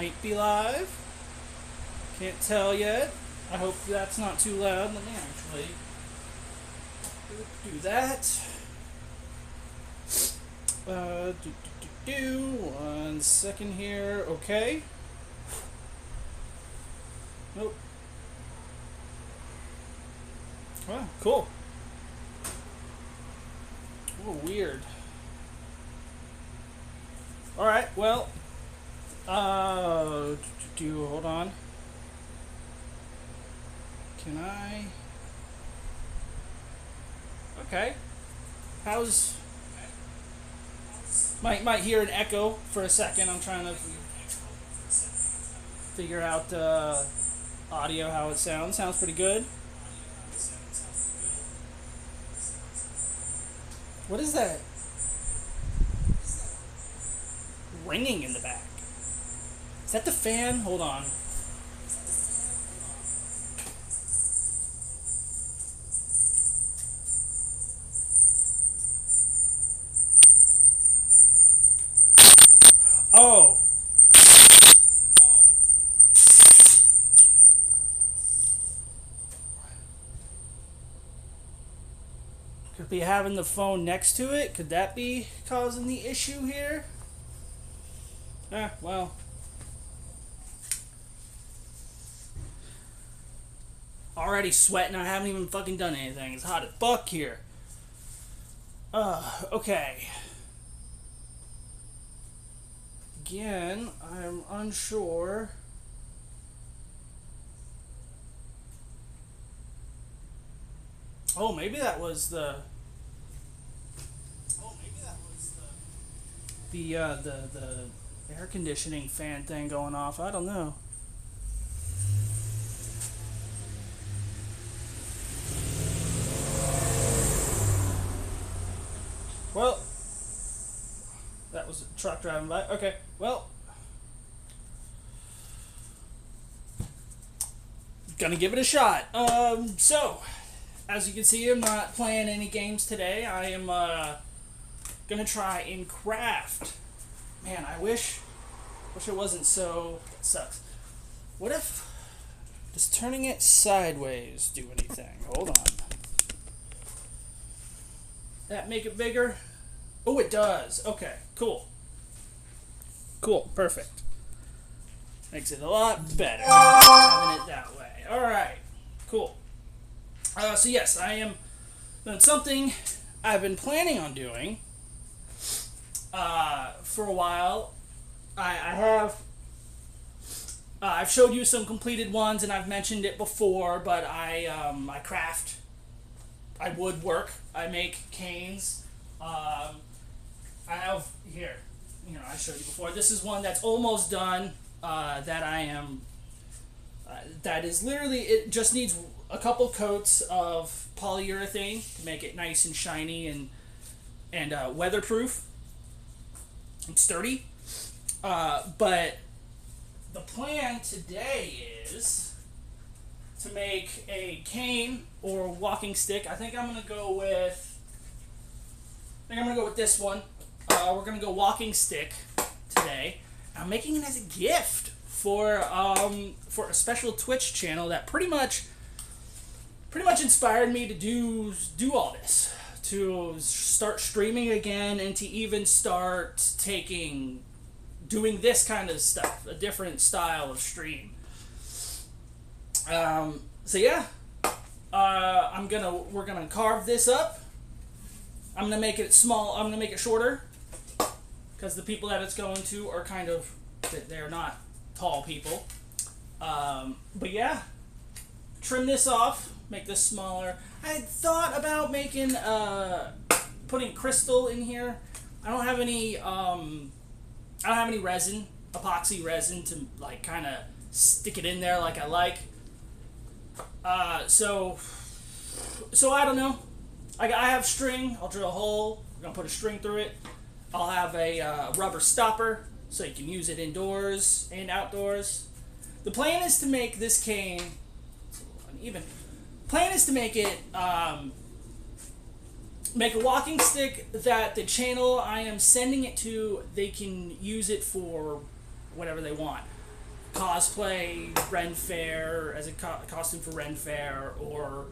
might be live. Can't tell yet. I hope that's not too loud. Let me actually do that. One second here. Okay. Nope. Oh, cool. Oh, weird. Alright, well, hold on. Can I? Okay. How's? Might hear an echo for a second. I'm trying to figure out audio how it sounds. Sounds pretty good. What is that? Ringing in the back. Is that the fan? Hold on. Oh. Could be having the phone next to it. Could that be causing the issue here? Well. Already sweating. I haven't even fucking done anything. It's hot as fuck here. Okay. Again, I'm unsure. Oh, maybe that was the. The air conditioning fan thing going off. I don't know. Well, that was a truck driving by. Okay, well, gonna give it a shot. So, as you can see, I'm not playing any games today. I am, gonna try and craft. Man, I wish it wasn't so. That sucks. What if does turning it sideways do anything? Hold on. That make it bigger? Oh, it does. Okay, cool. Cool, perfect. Makes it a lot better having it that way. All right, cool. So yes, I am doing something I've been planning on doing for a while. I have. I've showed you some completed ones, and I've mentioned it before. But I craft. I woodwork. I make canes. I have here. I showed you before. This is one that's almost done. That I am. That is literally. It just needs a couple coats of polyurethane to make it nice and shiny and weatherproof and sturdy. But the plan today is to make a cane or walking stick. I think I'm gonna go with this one. We're gonna go walking stick today. I'm making it as a gift for a special Twitch channel that pretty much inspired me to do all this, to start streaming again, and to even start doing this kind of stuff, a different style of stream. So yeah, we're gonna carve this up. I'm gonna make it small. I'm gonna make it shorter because the people that it's going to are they're not tall people. But yeah, trim this off, make this smaller. I had thought about putting crystal in here. I don't have any resin, epoxy resin to kind of stick it in there like I like. So I don't know. I have string. I'll drill a hole. I'm gonna put a string through it. I'll have a rubber stopper so you can use it indoors and outdoors. The plan is to make this cane. It's a little uneven. Plan is to make it make a walking stick that the channel I am sending it to, they can use it for whatever they want. cosplay Ren Fair as a costume for Ren Fair, or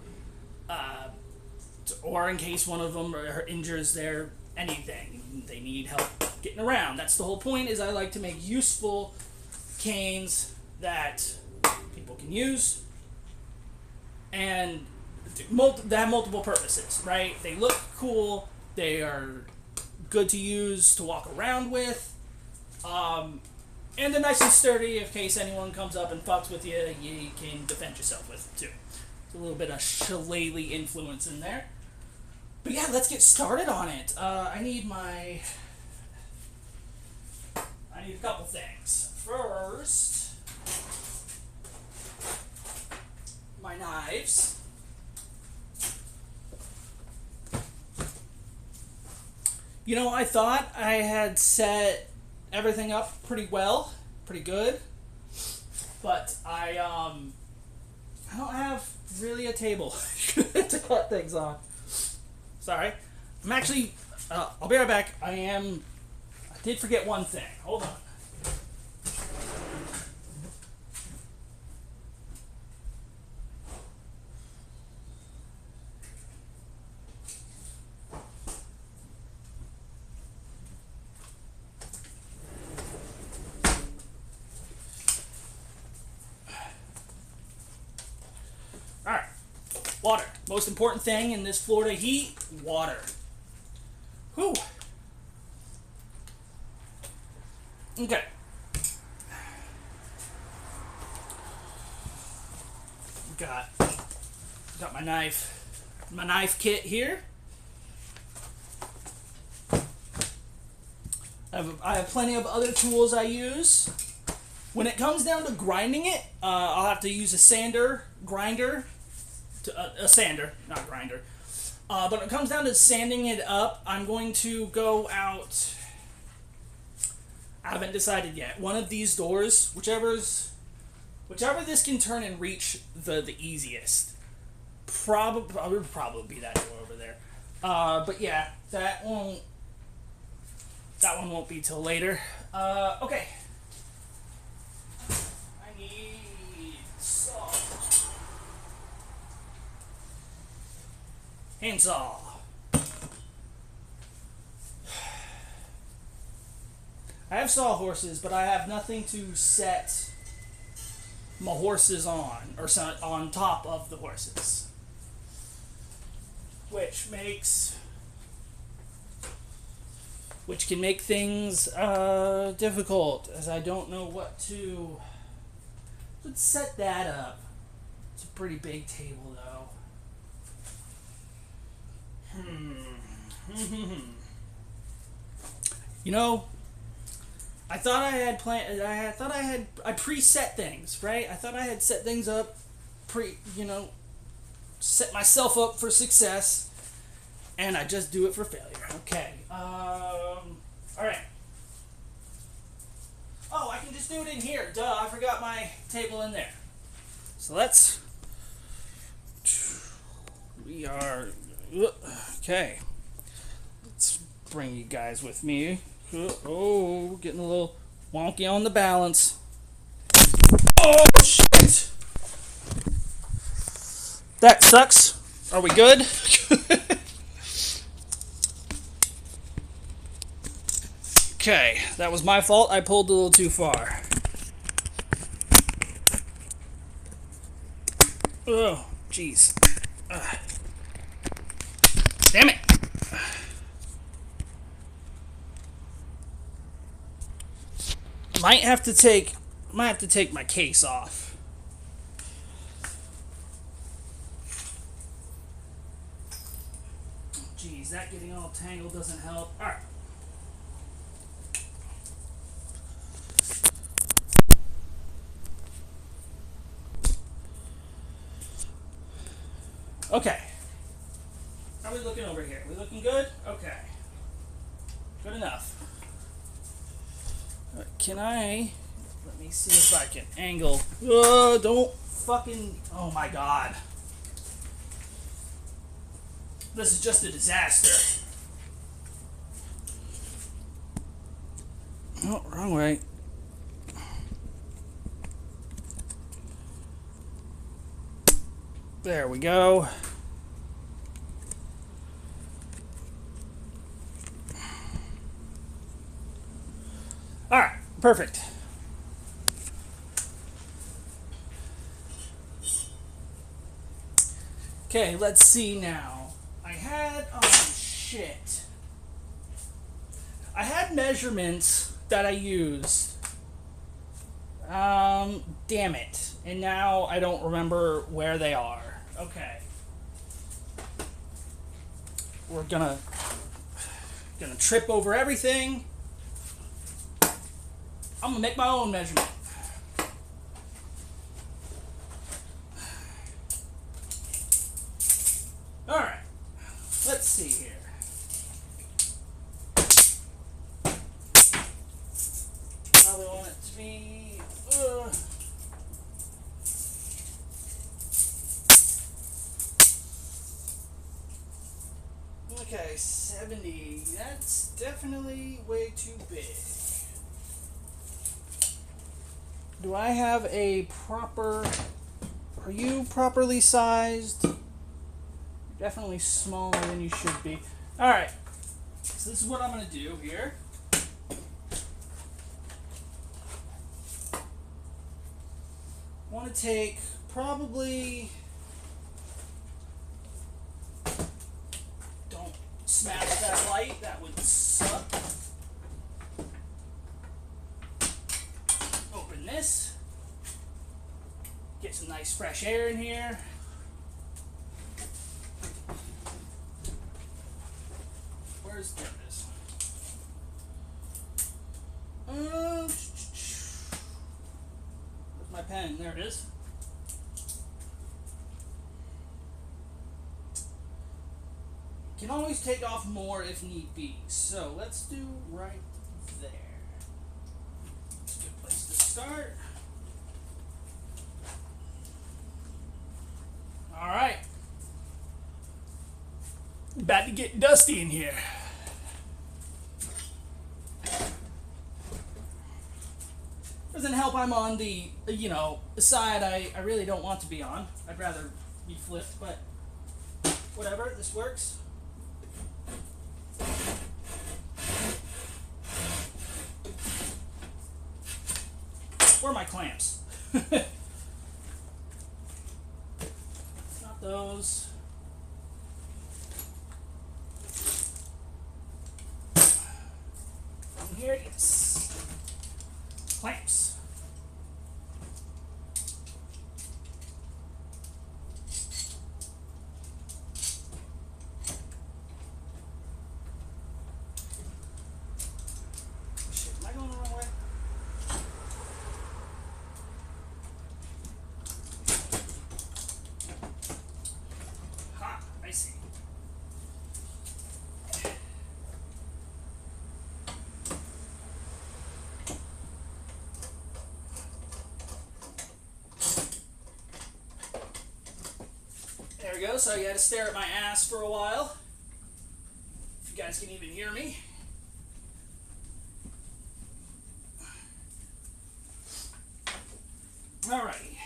in case one of them injures their anything, they need help getting around. That's the whole point. Is I like to make useful canes that people can use and they have multiple purposes, right? They look cool. They are good to use to walk around with. And they're nice and sturdy in case anyone comes up and fucks with you. You can defend yourself with it too. There's a little bit of shillelagh influence in there. But yeah, let's get started on it. I need a couple things. First, my knives. You know, I thought I had set everything up pretty well, pretty good, but I don't have really a table to cut things on. Sorry. I'm actually, I'll be right back. I did forget one thing. Hold on. Alright. Water. Most important thing in this Florida heat, water. Whew. Okay. Got my knife kit here. I have plenty of other tools I use. When it comes down to grinding it, I'll have to use a grinder. A sander, not grinder. But when it comes down to sanding it up, I'm going to go out. I haven't decided yet. One of these doors, whichever this can turn and reach the easiest. Probably be that door over there. But yeah, that one won't be till later. Okay. I need saw. Handsaw. I have sawhorses, but I have nothing to set my horses on, or on top of the horses. Which can make things difficult, as I don't know what to... Let's set that up. It's a pretty big table, though. You know, I thought I had I preset things, right? I thought I had set things up, set myself up for success, and I just do it for failure. Okay. All right. Oh, I can just do it in here. Duh, I forgot my table in there. So okay. Let's bring you guys with me. Oh, getting a little wonky on the balance. Oh, shit! That sucks. Are we good? Okay, that was my fault. I pulled a little too far. Oh, jeez. Damn it! Might have to take my case off. Jeez, that getting all tangled doesn't help. All right. Okay. How are we looking over here? We looking good? Okay. Good enough. Let me see if I can angle. Don't fucking, oh my god. This is just a disaster. Oh, wrong way. There we go. All right, perfect. Okay, let's see now. Oh shit. I had measurements that I used. Damn it. And now I don't remember where they are. Okay. We're gonna trip over everything. I'm gonna make my own measurement. Alright. Let's see here. Probably want it to be okay, 70. That's definitely way too big. Do I have a proper... Are you properly sized? Definitely smaller than you should be. Alright. So this is what I'm going to do here. I want to take probably... Don't smash that light. That would suck. Open this. Get some nice fresh air in here. There it is. Where's my pen? There it is. Can always take off more if need be. So let's do right there. That's a good place to start. All right. About to get dusty in here. Doesn't help I'm on the, side I really don't want to be on. I'd rather be flipped, but whatever, this works. Where are my clamps? Not those. And here it is. Clamps. Shit, am I going the wrong way? Ha, I see. There we go, so you had to stare at my ass for a while. If you guys can even hear me. Alrighty.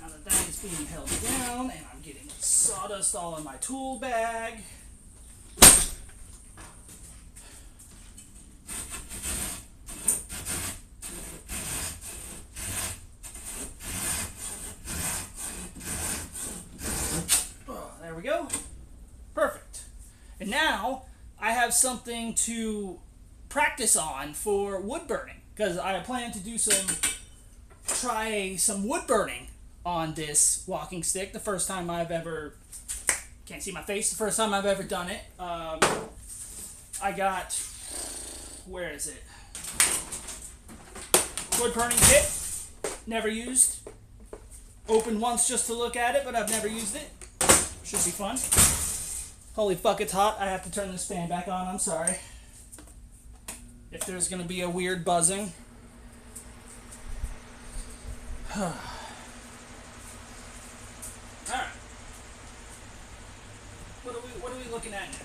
Now that is being held down and I'm getting sawdust all in my tool bag. There we go. Perfect. And now I have something to practice on for wood burning because I plan to do try some wood burning on this walking stick. The first time I've ever, can't see my face, the first time I've ever done it. I got, where is it? Wood burning kit, never used. Opened once just to look at it, but I've never used it. Should be fun. Holy fuck, it's hot. I have to turn this fan back on. I'm sorry. If there's going to be a weird buzzing. Alright. What are we looking at now?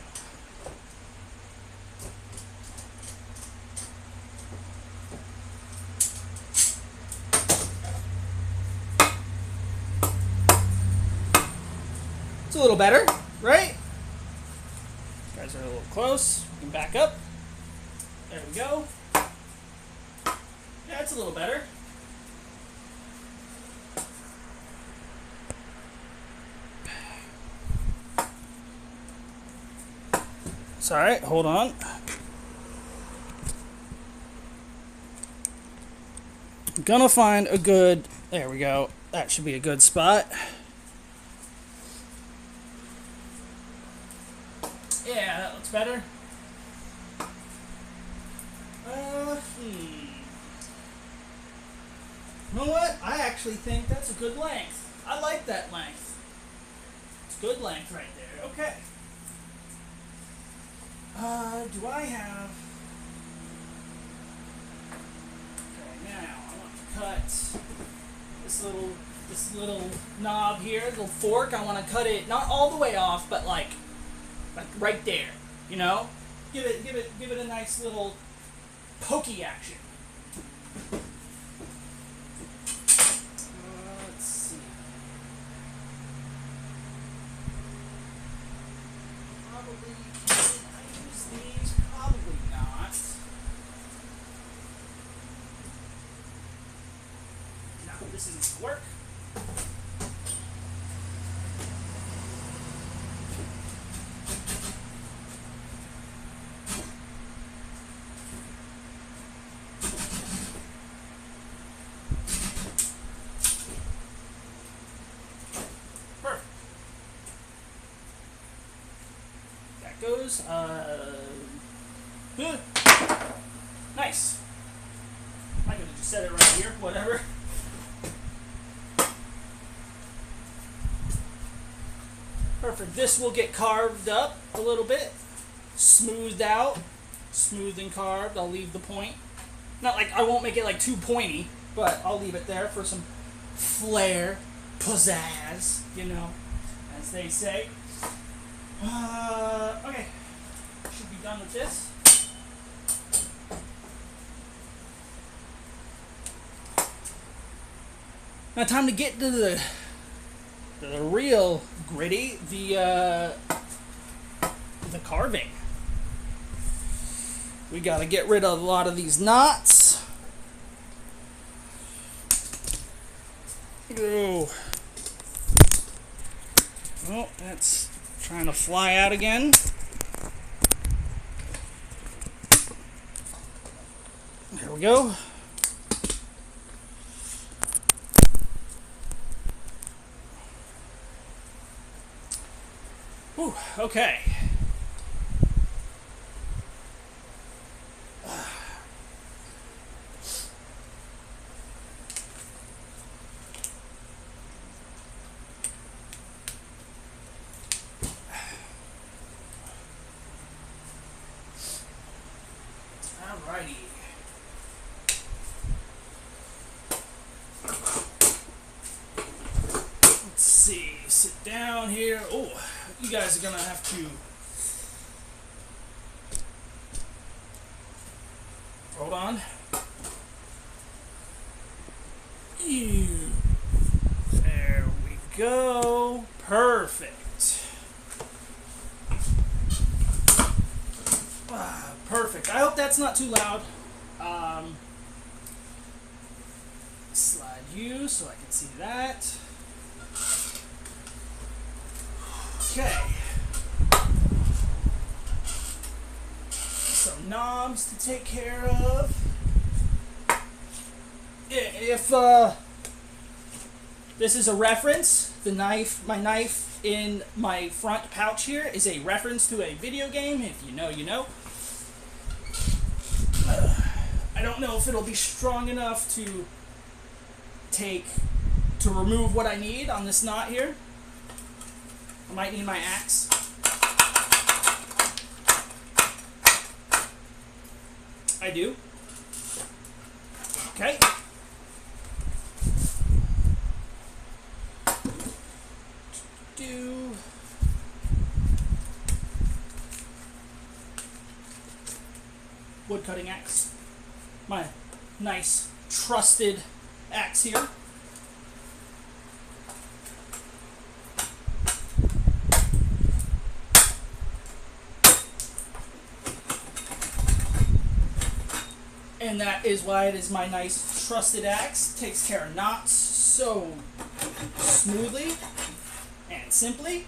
little better, right? You guys are a little close. We can back up. There we go. Yeah, it's a little better. It's all right. Hold on. I'm gonna find a good. There we go. That should be a good spot. Yeah, that looks better. You know what? I actually think that's a good length. I like that length. It's good length right there. Okay. Do I have... Okay, now I want to cut this little knob here, little fork. I want to cut it not all the way off, but like right there. You know, give it a nice little pokey action. Let's see. Probably can I use these? Probably not. No, this isn't gonna work. Goes. Nice. I could have just set it right here, whatever. Perfect. This will get carved up a little bit, smoothed out, smooth and carved. I'll leave the point. Not like I won't make it like too pointy, but I'll leave it there for some flair, pizzazz, you know, as they say. Okay. Should be done with this. Now time to get to the real gritty, the carving. We gotta get rid of a lot of these knots. Oh, that's trying to fly out again. There we go. Whew, okay. Alrighty. Let's see. Sit down here. Oh, you guys are gonna have to hold on. There we go. Perfect. Perfect. I hope that's not too loud. Slide you so I can see that. Okay. Some knobs to take care of. If this is a reference, my knife in my front pouch here is a reference to a video game. If you know, you know. I don't know if it'll be strong enough to remove what I need on this knot here. I might need my axe. I do. Okay. Wood cutting axe. My nice trusted axe here. And that is why it is my nice trusted axe. Takes care of knots so smoothly and simply.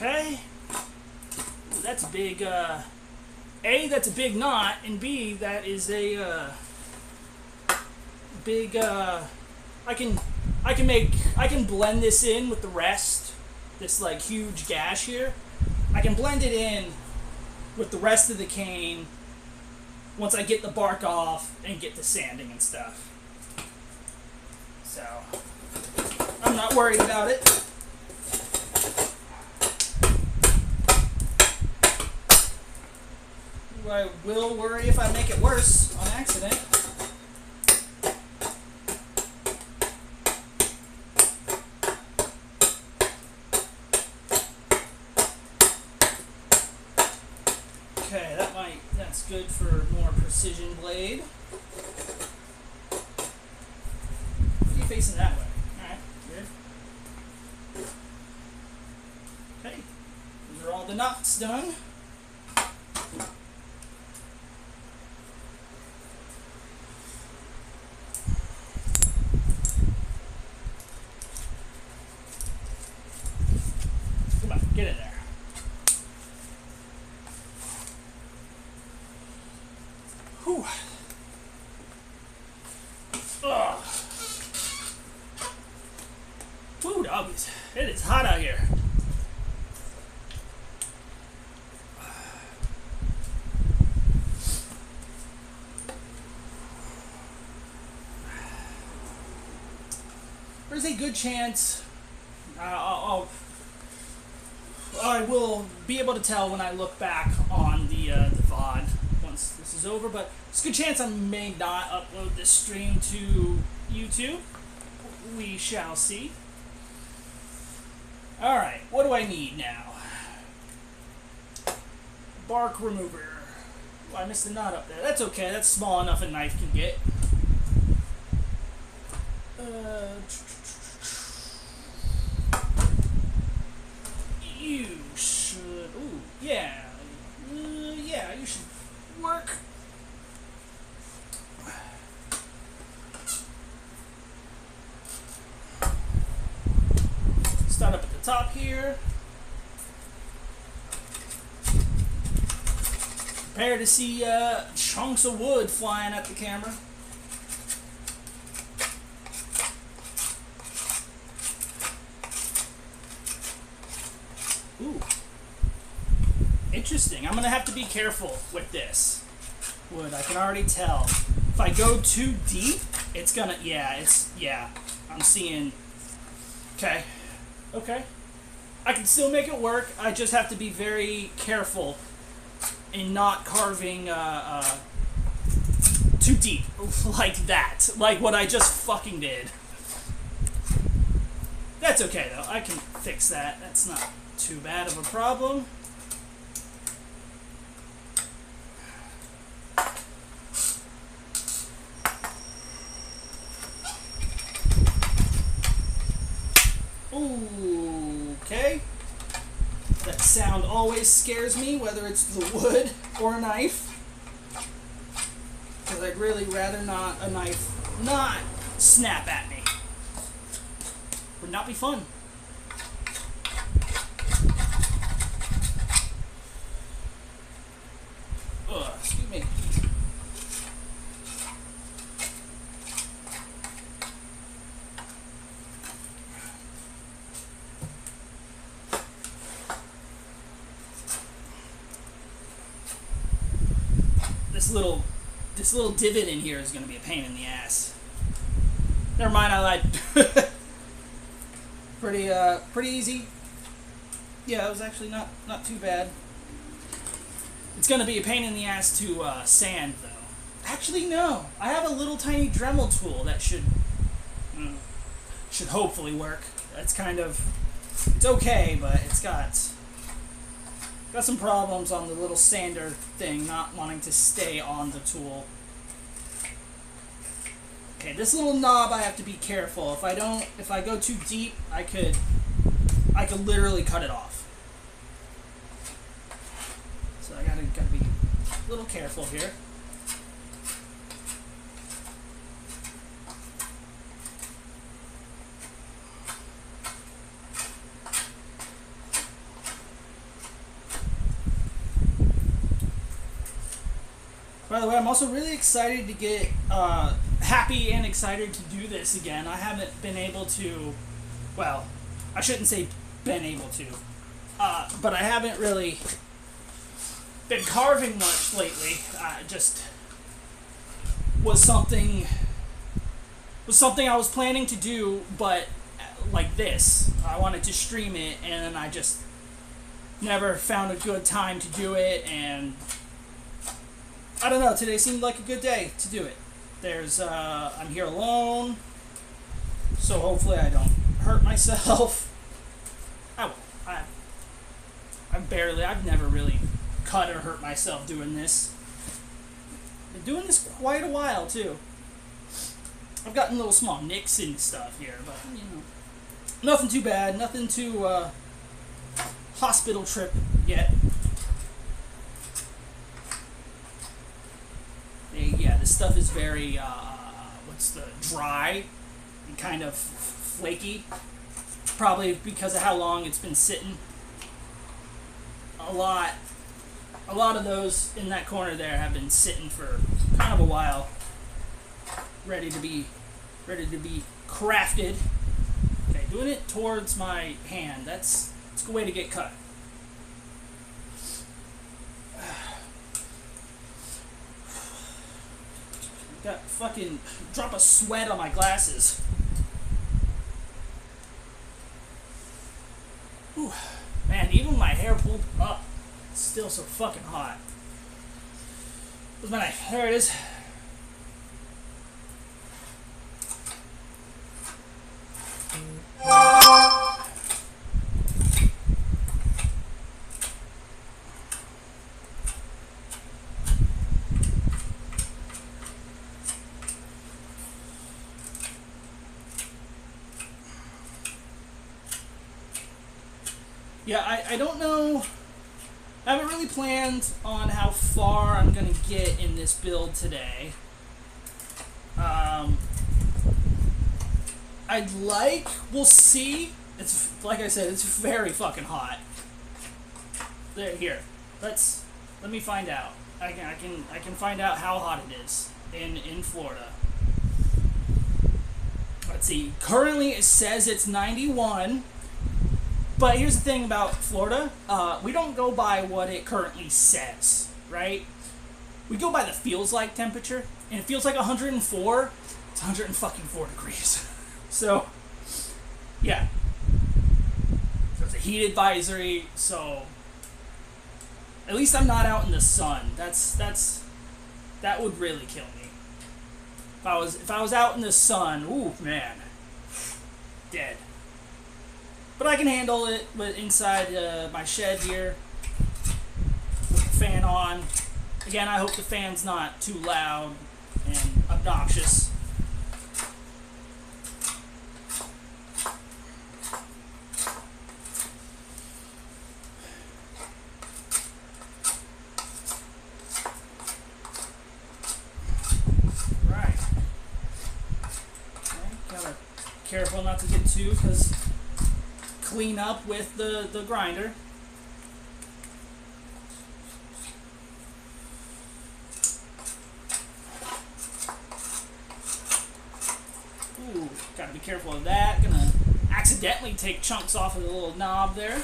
Okay, that's a big, A, that's a big knot, and B, that is a, big, I can blend this in with the rest, this, like, huge gash here. I can blend it in with the rest of the cane once I get the bark off and get the sanding and stuff. So, I'm not worried about it. I will worry if I make it worse on accident. Okay, that's good for more precision blade. Are you facing that way? Alright, good. Okay, those are all the knots done. Get in there. Whew. Ugh. Whew, doggies. It is hot out here. There's a good chance I will be able to tell when I look back on the VOD once this is over, but there's a good chance I may not upload this stream to YouTube. We shall see. Alright, what do I need now? Bark remover. Oh, I missed a knot up there. That's okay, that's small enough a knife can get. You should. Ooh, yeah. Yeah, you should work. Start up at the top here. Prepare to see chunks of wood flying at the camera. Ooh. Interesting. I'm going to have to be careful with this wood. I can already tell. If I go too deep, it's going to... Yeah. I'm seeing... Okay. Okay. I can still make it work. I just have to be very careful in not carving too deep. Like that. Like what I just fucking did. That's okay, though. I can fix that. That's not too bad of a problem. Okay. That sound always scares me, whether it's the wood or a knife. Because I'd really rather not a knife not snap at me. Would not be fun. Excuse me. This little divot in here is going to be a pain in the ass. Never mind, I lied. Pretty easy. Yeah, it was actually not too bad. It's going to be a pain in the ass to sand, though. Actually, no. I have a little tiny Dremel tool that should hopefully work. That's kind of... It's okay, but it's got some problems on the little sander thing, not wanting to stay on the tool. Okay, this little knob I have to be careful. If I go too deep, I could literally cut it off. So I gotta be a little careful here. By the way, I'm also really excited to get happy and excited to do this again. I haven't been able to, well, I shouldn't say been able to, but I haven't really been carving much lately. Just was something I was planning to do, but like this. I wanted to stream it, and then I just never found a good time to do it, and I don't know, today seemed like a good day to do it. I'm here alone, so hopefully I don't hurt myself. I won't. I've never really cut or hurt myself doing this. Been doing this quite a while, too. I've gotten little small nicks and stuff here, but, nothing too bad, nothing too, hospital trip yet. Yeah, this stuff is very, dry and kind of flaky. Probably because of how long it's been sitting. A lot of those in that corner there have been sitting for kind of a while. Ready to be crafted. Okay, doing it towards my hand. That's a good way to get cut. Got fucking drop of sweat on my glasses. Whew. Man, even my hair pulled up, it's still so fucking hot. Where's my knife? There it is. Yeah, I don't know. I haven't really planned on how far I'm going to get in this build today. We'll see. It's, like I said, it's very fucking hot. Here, let me find out. I can find out how hot it is in Florida. Let's see. Currently it says it's 91. But here's the thing about Florida. We don't go by what it currently says, right? We go by the feels like temperature. And it feels like 104. It's 104 degrees. So, yeah. So it's a heat advisory. So, at least I'm not out in the sun. That would really kill me. If I was out in the sun, ooh, man. Dead. But I can handle it with inside my shed here with the fan on. Again, I hope the fan's not too loud and obnoxious. Right. Okay, gotta careful not to get too, because clean up with the grinder. Ooh, gotta be careful of that. Gonna accidentally take chunks off of the little knob there.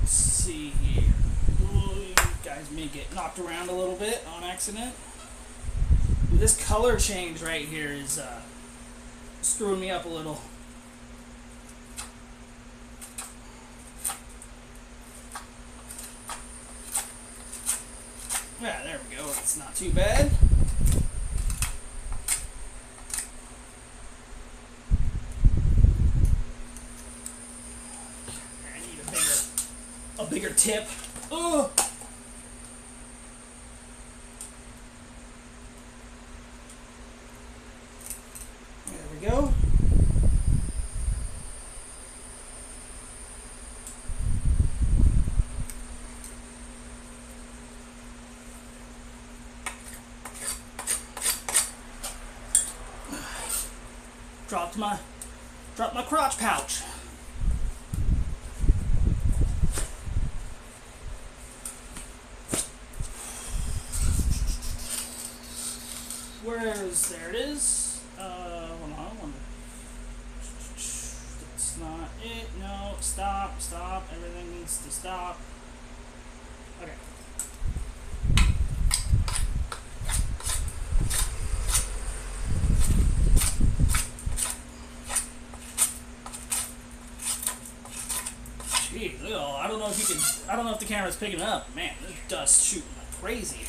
See here. Ooh, you guys may me get knocked around a little bit on accident. This color change right here is screwing me up a little. Yeah, there we go. It's not too bad. I need a bigger tip. Oh. There we go. Dropped my crotch pouch. There it is. Hold on. That's not it. No, stop. Everything needs to stop. Okay. Jeez, look at all. I don't know if the camera's picking up. Man, this dust shooting like crazy.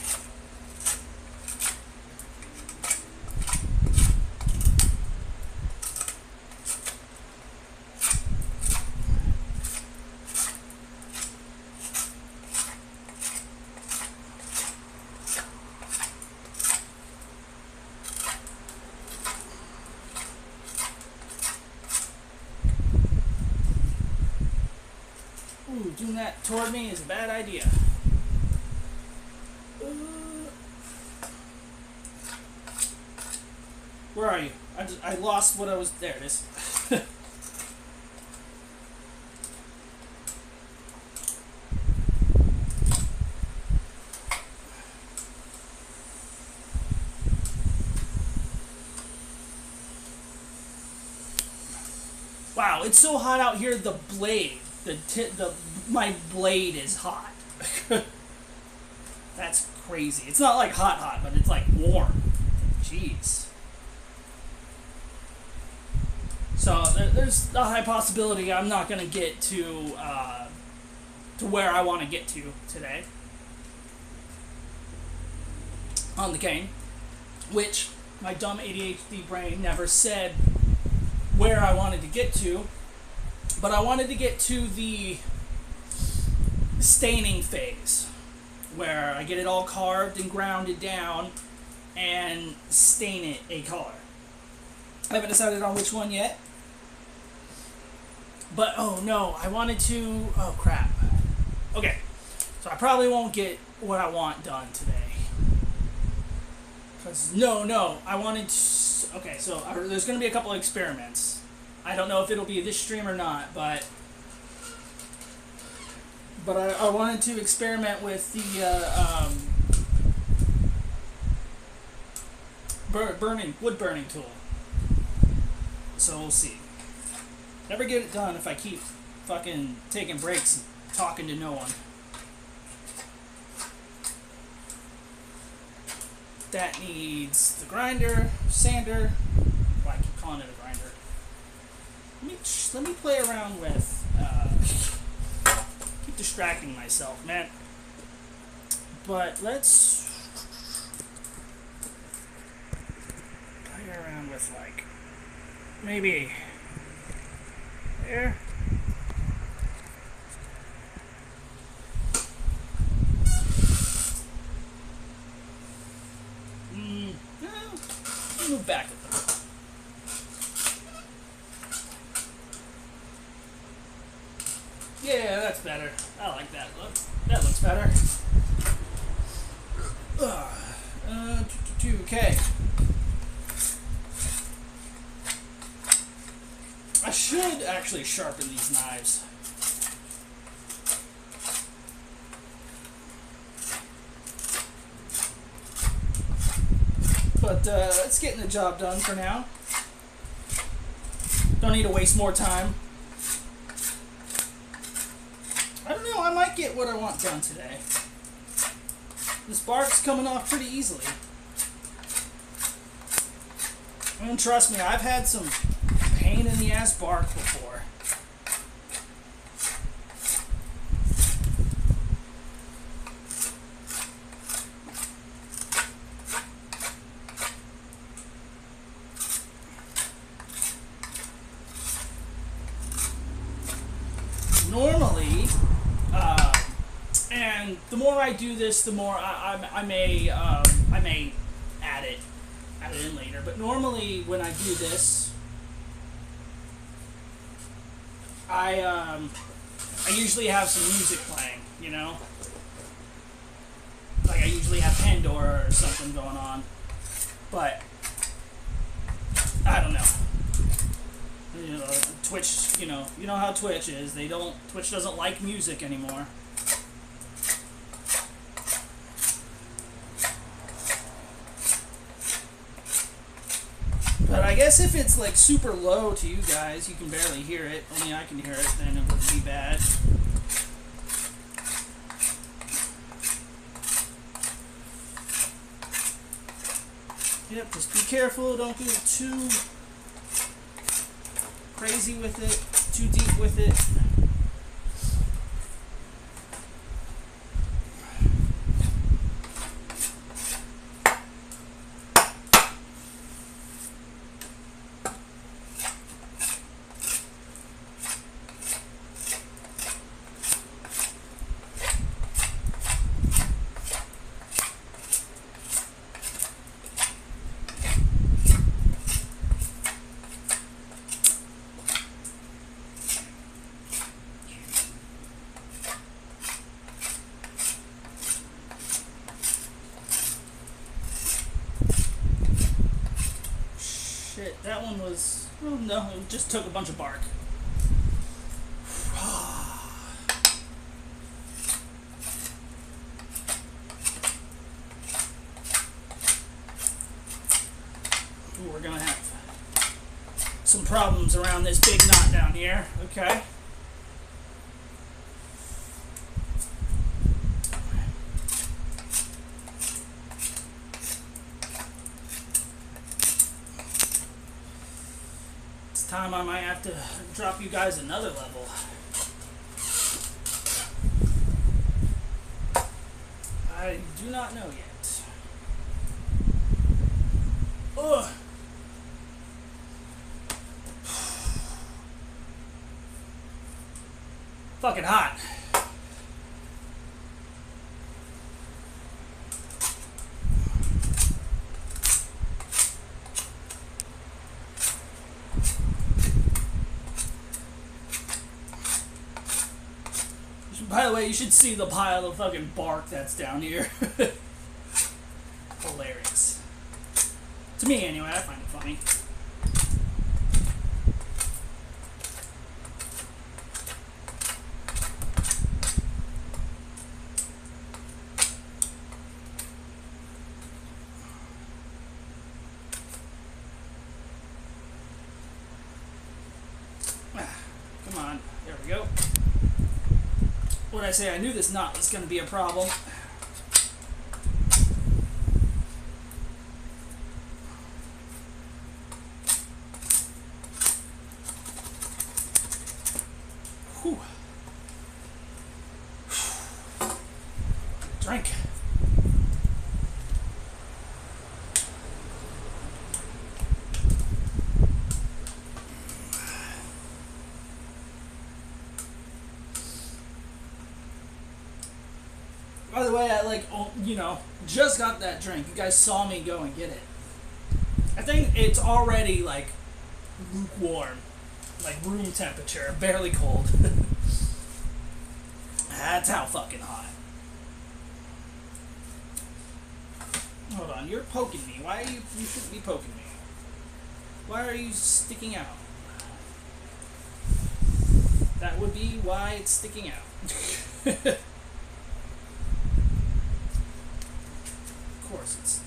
Ooh, doing that toward me is a bad idea. Where are you? I lost what I was. There it is. Wow, it's so hot out here. The blade. My blade is hot. That's crazy. It's not like hot, but it's like warm. Jeez. So there's a high possibility I'm not gonna get to where I want to get to today on the cane, which my dumb ADHD brain never said where I wanted to get to. But I wanted to get to the staining phase, where I get it all carved and grounded down and stain it a color. I haven't decided on which one yet. But, oh no, I wanted to... Oh, crap. Okay, so I probably won't get what I want done today. Because, no, I wanted to... Okay, so there's going to be a couple of experiments. I don't know if it'll be this stream or not, but I wanted to experiment with the wood burning tool. So we'll see. Never get it done if I keep fucking taking breaks and talking to no one. That needs the grinder, sander. Why I keep calling it a grinder. Let me play around with, keep distracting myself, man. But let's play around with, like, maybe there. No, move back a little. Yeah, that's better. I like that look. That looks better. Okay. I should actually sharpen these knives. But it's getting the job done for now. Don't need to waste more time. I don't know, I might get what I want done today. This bark's coming off pretty easily. And trust me, I've had some pain in the ass bark before. Normally, and the more I do this, the more I may add it in later. But normally, when I do this, I usually have some music playing. You know, like I usually have Pandora or something going on. But I don't know. You know, Twitch, you know how Twitch is. Twitch doesn't like music anymore. But I guess if it's like super low to you guys, you can barely hear it, only I can hear it, then it wouldn't be bad. Yep, just be careful, don't get too crazy with it, too deep with it. Shit, that one was... Oh no, it just took a bunch of bark. Ooh, we're gonna have some problems around this big knot down here. Okay. Time I might have to drop you guys another level. I do not know yet. Ugh. Fucking hot. By the way, you should see the pile of fucking bark that's down here. Hilarious. To me, anyway, I find it funny. Come on. There we go. What did I say? I knew this knot was going to be a problem. Whew. Drink. By the way, I just got that drink. You guys saw me go and get it. I think it's already like lukewarm, like room temperature, barely cold. That's how fucking hot. Hold on, you're poking me. Why are you shouldn't be poking me. Why are you sticking out? That would be why it's sticking out. Of course, it's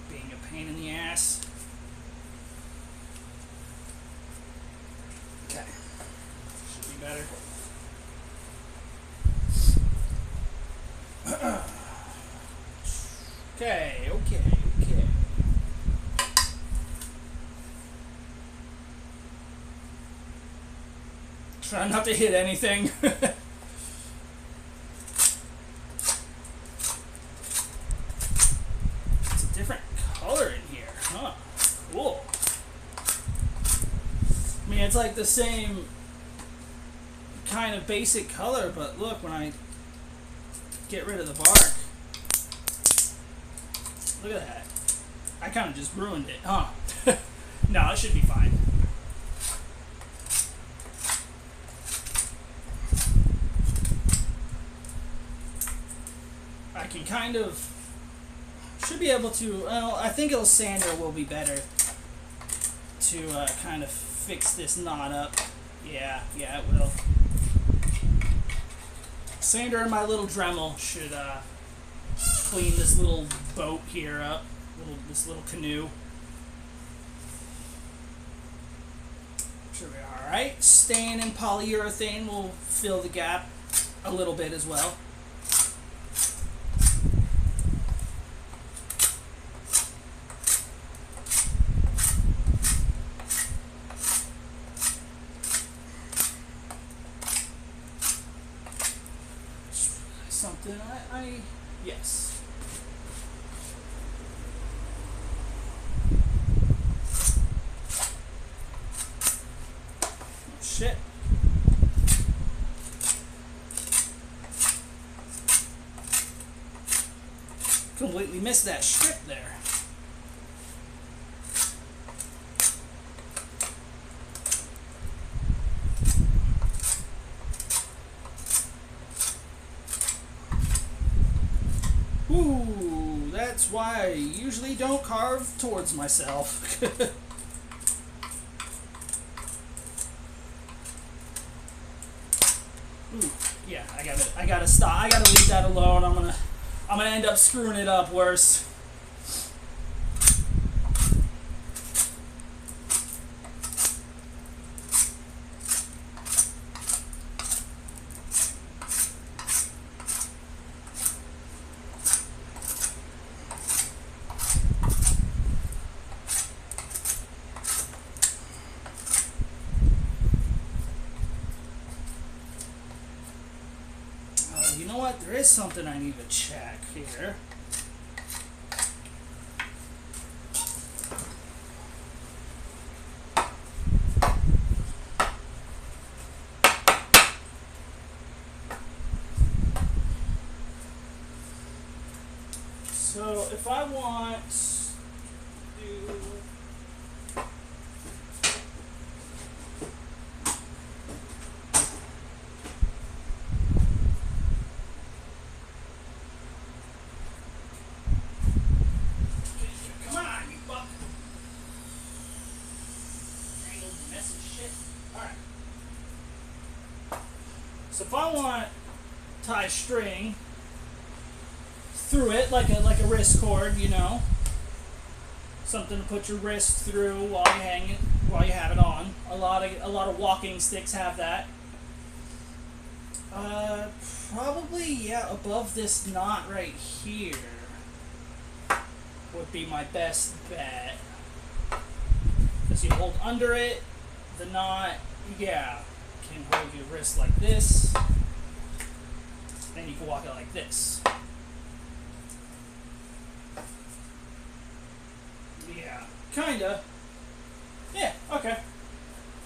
being a pain in the ass. Okay. Should be better. Okay, okay, okay. Try not to hit anything. It's a different color in here. Huh. Cool. I mean, it's like the same kind of basic color, but look, when I get rid of the bark, look at that. I kind of just ruined it, huh? No, it should be fine. I can kind of, should be able to, well, I think a sander will be better to kind of fix this knot up. Yeah, it will. Sander and my little Dremel should clean this little boat here up, this little canoe. Should be all right. Stain and polyurethane will fill the gap a little bit as well. Something yes. Oh, shit. Completely missed that strip there. Ooh, that's why I usually don't carve towards myself. Ooh, yeah, I gotta stop. I gotta leave that alone. I'm gonna end up screwing it up worse. You know what? There is something I need to check here. So if I want to So if I want to tie string through it like a wrist cord, you know, something to put your wrist through while you hang it, while you have it on. A lot of walking sticks have that. Probably yeah, above this knot right here would be my best bet. Because you hold under it, the knot, yeah, can hold your wrist like this, then you can walk it like this. Yeah, kinda. Yeah, okay.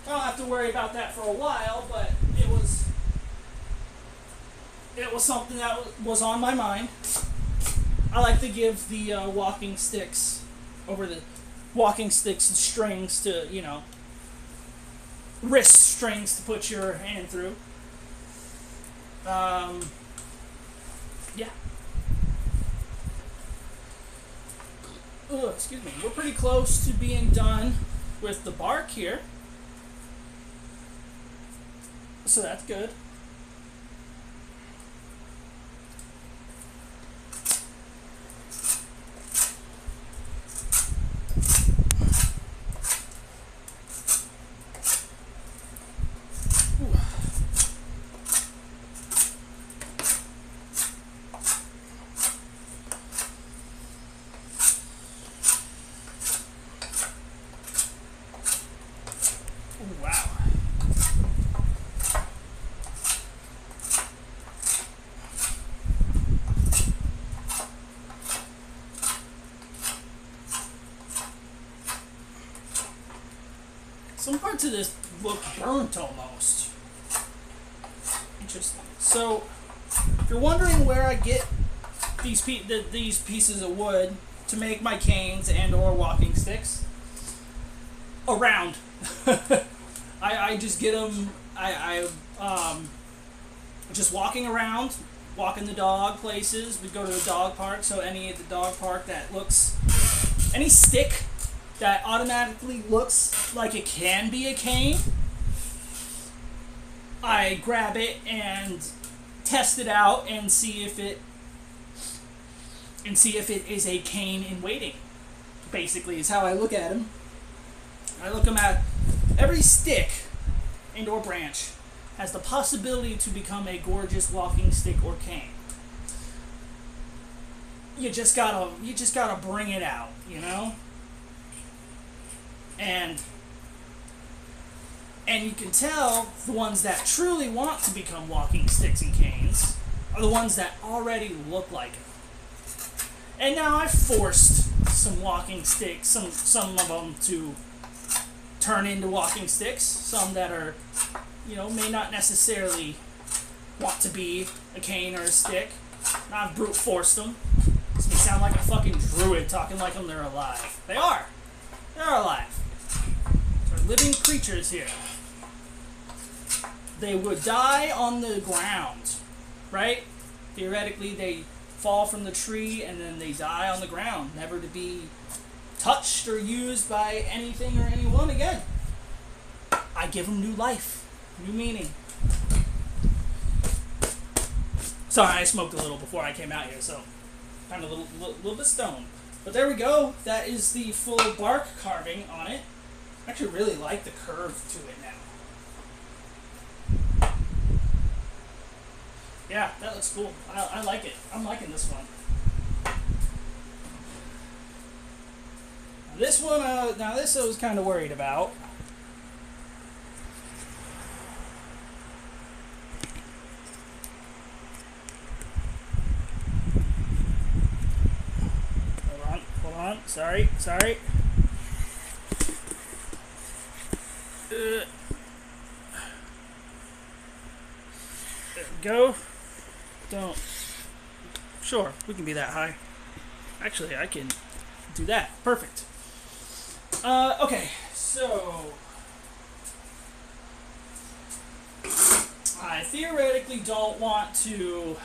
I don't have to worry about that for a while, but it was something that was on my mind. I like to give the walking sticks and strings to, you know, wrist strings to put your hand through. Yeah. Excuse me. We're pretty close to being done with the bark here. So that's good. parts of this look burnt almost. Interesting. So, if you're wondering where I get these pieces of wood to make my canes and or walking sticks, around. I just get them. Just walking around, walking the dog places. We go to the dog park, so any at the dog park that looks, any stick that automatically looks like it can be a cane, I grab it and test it out and see if it is a cane in waiting. Basically, is how I look at them. I look them at every stick and or branch has the possibility to become a gorgeous walking stick or cane. You just gotta bring it out, you know? And you can tell the ones that truly want to become walking sticks and canes are the ones that already look like it. And now I've forced some walking sticks, some of them to turn into walking sticks, some that are, may not necessarily want to be a cane or a stick. And I've brute forced them. This may sound like a fucking druid talking like them they're alive. They are. They're alive. They're living creatures here. They would die on the ground, right? Theoretically, they fall from the tree and then they die on the ground, never to be touched or used by anything or anyone again. I give them new life, new meaning. Sorry, I smoked a little before I came out here, so kind of a little bit stoned. But there we go. That is the full bark carving on it. I actually really like the curve to it now. Yeah, that looks cool. I like it. I'm liking this one. This one, this I was kind of worried about. Hold on. Sorry. There we go. Don't. Sure, we can be that high. Actually, I can do that. Perfect. Okay, so I theoretically don't want to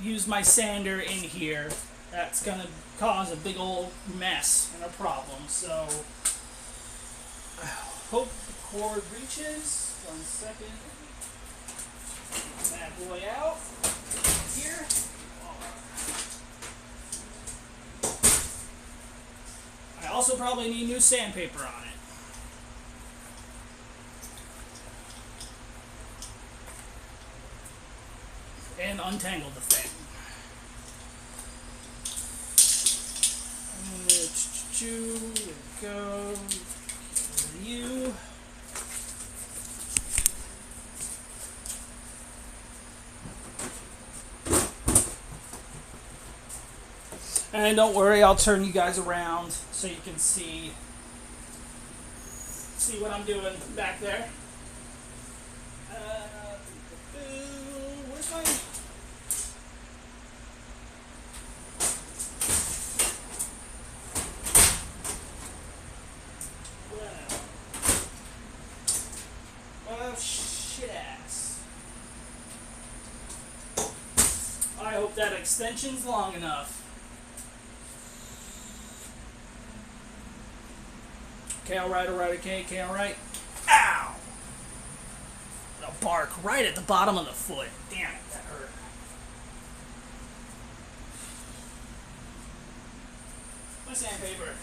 use my sander in here. That's gonna cause a big old mess and a problem. So I hope the cord reaches. 1 second. Bad boy out. Here. I also probably need new sandpaper on it. And untangle the thing. There we go. You. And don't worry, I'll turn you guys around so you can see what I'm doing back there. Where's my... Well, shit ass. I hope that extension's long enough. Okay, alright, okay, alright. Ow! A bark right at the bottom of the foot. Damn it, that hurt. My sandpaper.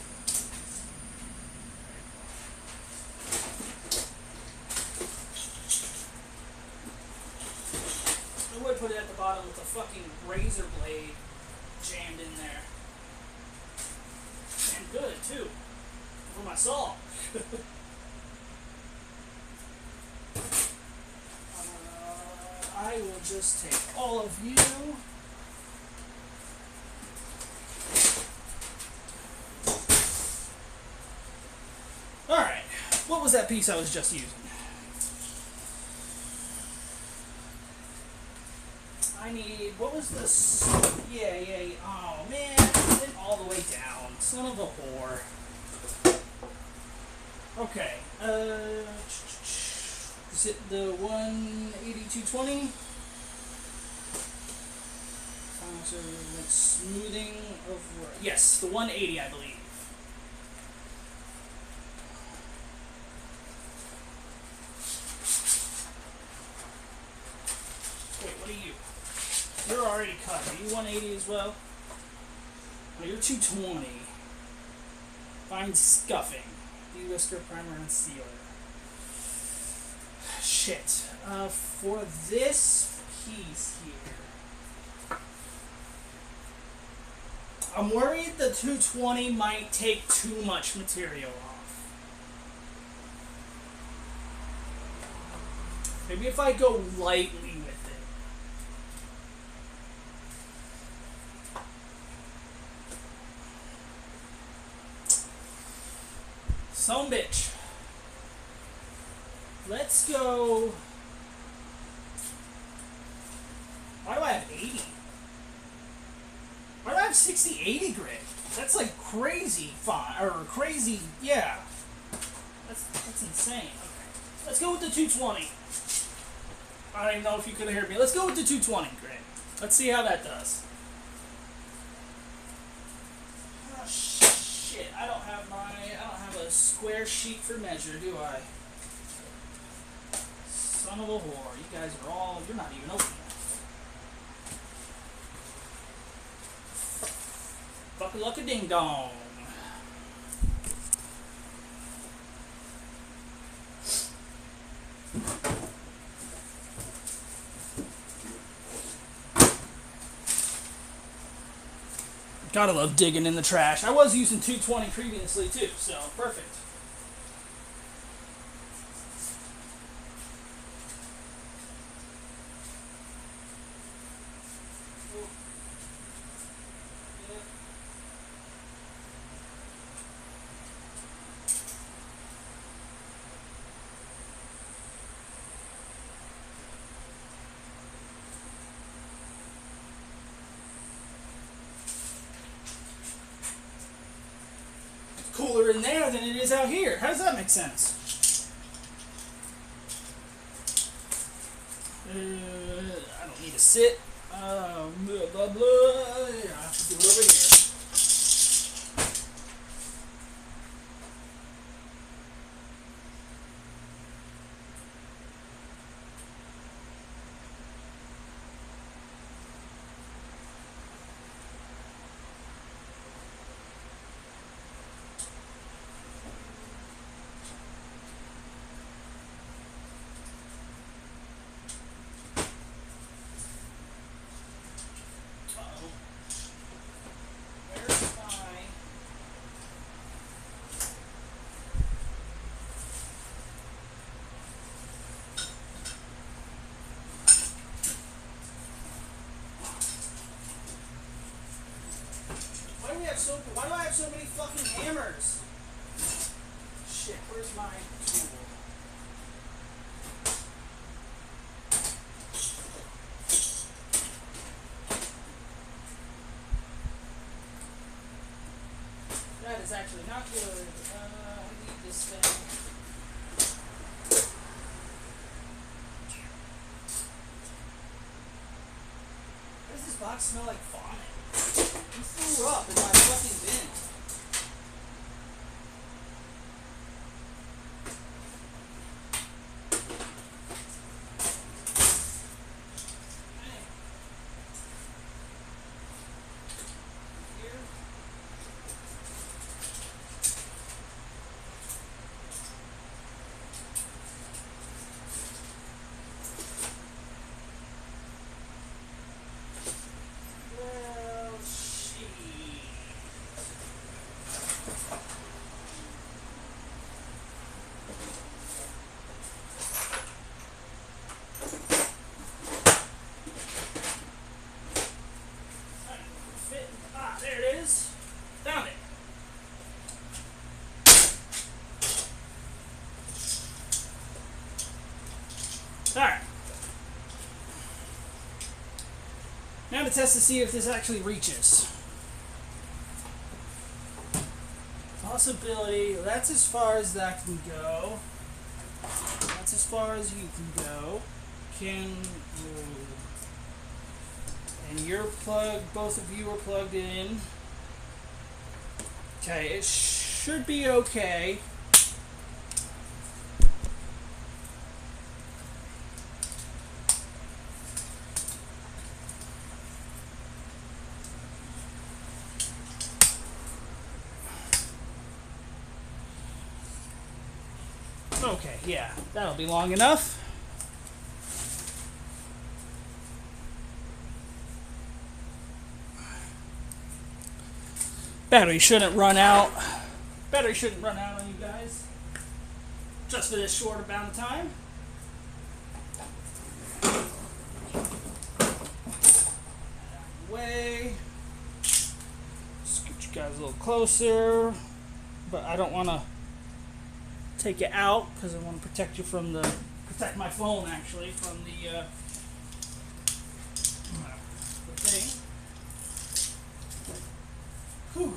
I would put it at the bottom with a fucking razor blade jammed in there. And good, too. For my saw. I will just take all of you. was that piece I was just using? I need, what was this? Yeah. Oh man, it went all the way down. Son of a whore. Okay. Is it the 18220? So it's smoothing over. Yes, the 180, I believe. Wait, what are you? You're already cut. Are you 180 as well? No, you're 220. Fine scuffing. De-whisker, primer, and sealer. Shit. For this piece here, I'm worried the 220 might take too much material off. Maybe if I go lightly with it. Son of a bitch. Let's go. Why do I have 80? Why do I have 60-80 grit? That's like crazy fine, or crazy, yeah. That's insane. Okay. Let's go with the 220. I don't even know if you could have heard me. Let's go with the 220 grit. Let's see how that does. Oh, shit. I don't have a square sheet for measure, do I? Son of a whore. You guys are all, you're not even open yet. Fuck-a-luck-a-ding-dong. Gotta love digging in the trash. I was using 220 previously too, so perfect. Cooler in there than it is out here. How does that make sense? I don't need to sit. Blah, blah, blah. I have to do it over here. Why do I have so many fucking hammers? Shit, where's my tool? That is actually not good. I need this thing. Why does this box smell like vomit? You threw up in my fucking bin. Now to test to see if this actually reaches. Possibility, that's as far as that can go. That's as far as you can go. And you're plugged, both of you are plugged in. Okay, it should be okay. Okay, yeah, that'll be long enough. Battery shouldn't run out. Battery shouldn't run out on you guys. Just for this short amount of time. Way. Scoot you guys a little closer. But I don't want to take it out because I want to protect you from protect my phone actually from the thing. Whew.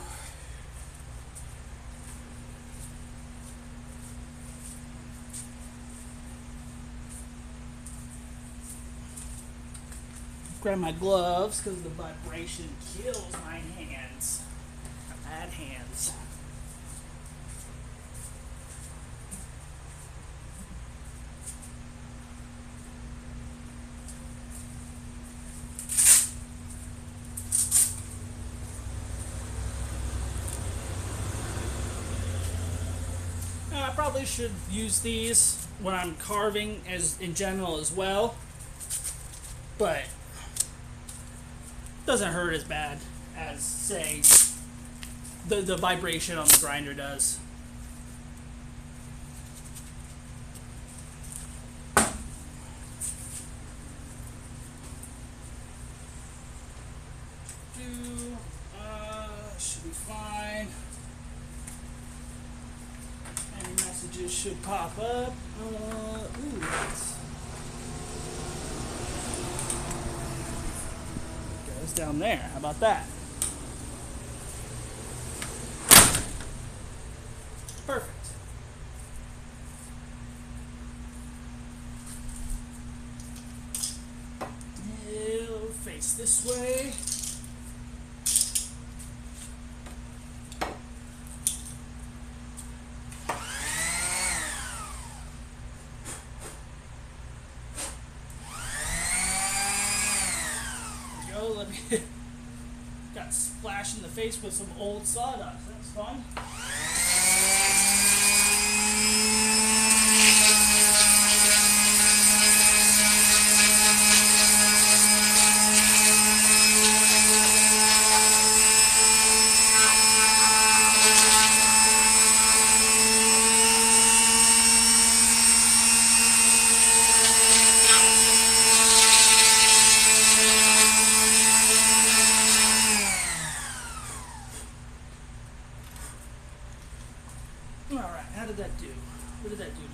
Grab my gloves because the vibration kills my hands. Bad hands. I probably should use these when I'm carving as in general as well, but doesn't hurt as bad as say the vibration on the grinder does. Should be fine. Any messages should pop up. Goes down there. How about that? Perfect. It'll face this way. Let me got splashed in the face with some old sawdust. That's fun. Alright, how did that do? What did that do to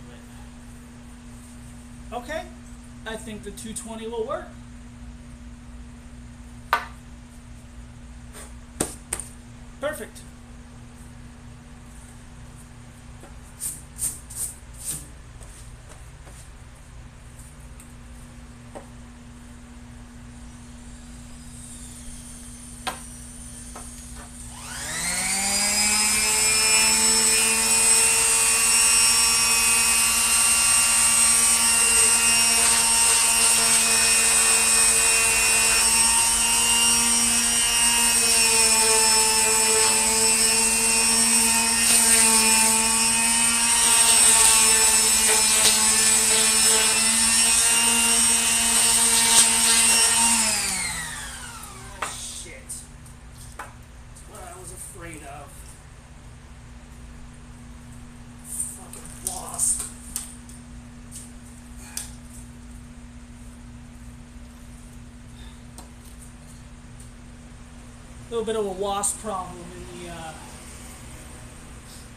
it? Okay, I think the 220 will work. Perfect. Afraid of. Fucking wasp. A little bit of a wasp problem in the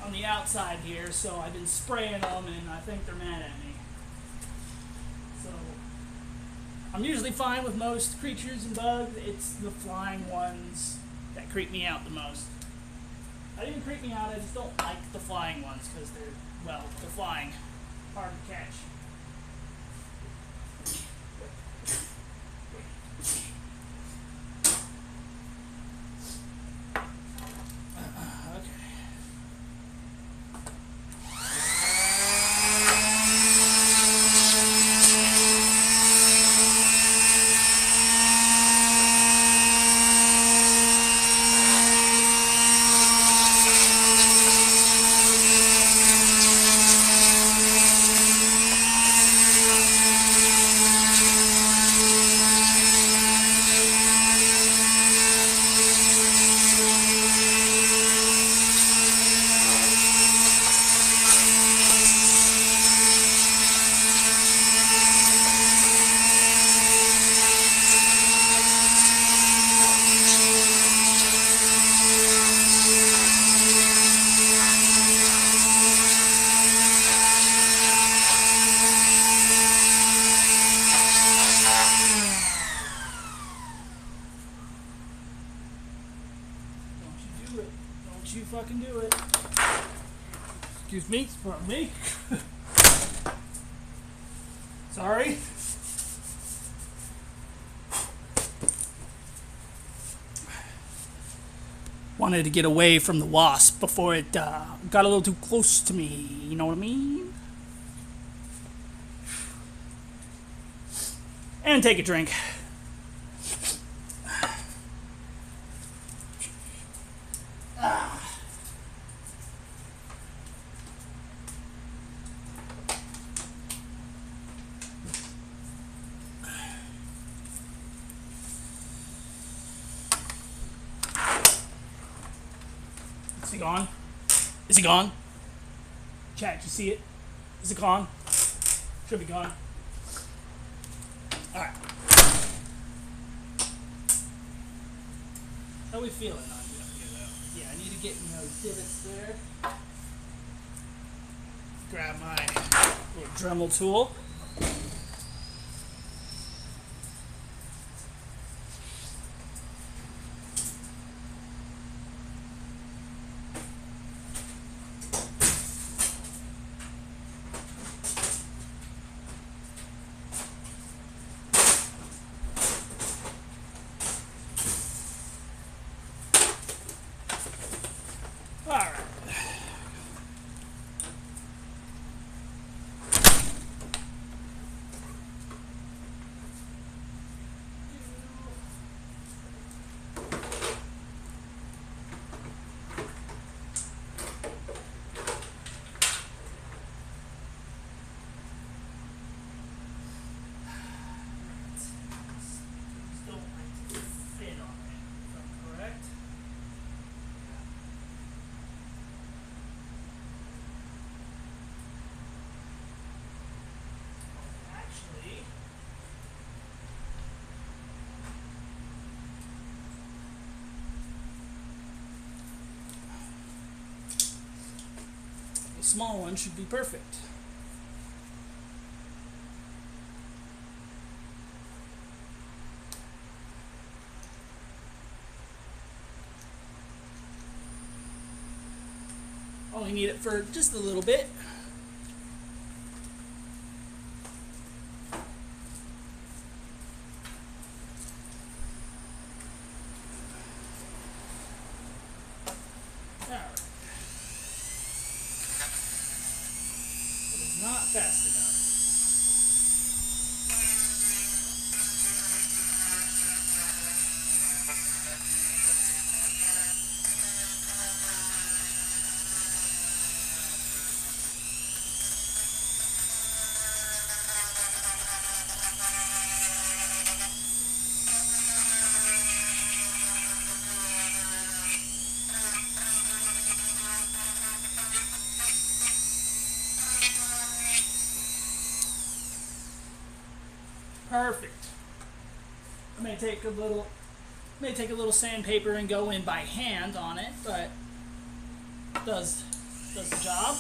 on the outside here, so I've been spraying them and I think they're mad at me. So I'm usually fine with most creatures and bugs. It's the flying ones that creep me out the most. Not even creep me out, I just don't like the flying ones because they're flying. Hard to catch. Don't you fucking do it. Excuse me, it's from me. Sorry. Wanted to get away from the wasp before it got a little too close to me. You know what I mean? And take a drink. Is he gone? Is he gone? Chat, you see it? Is it gone? Should be gone. Alright. How are we feeling on here though? Yeah, I need to get in those divots there. Grab my little Dremel tool. Small one should be perfect. Only need it for just a little bit. Not fast enough. Perfect. I may take a little sandpaper and go in by hand on it, but does the job.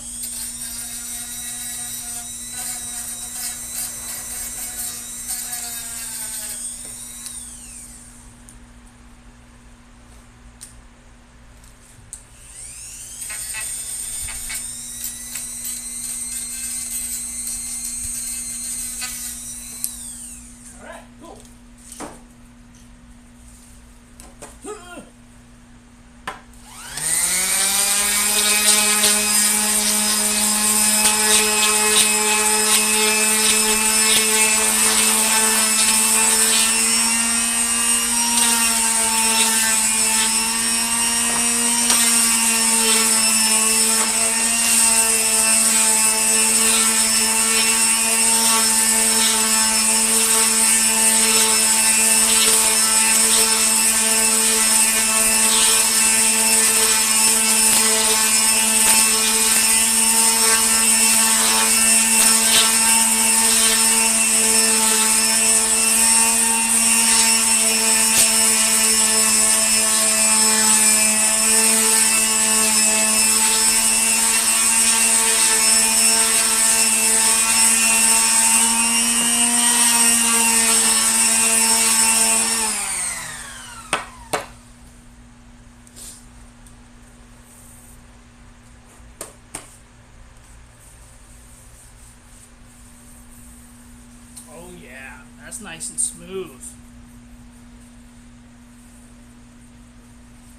nice and smooth.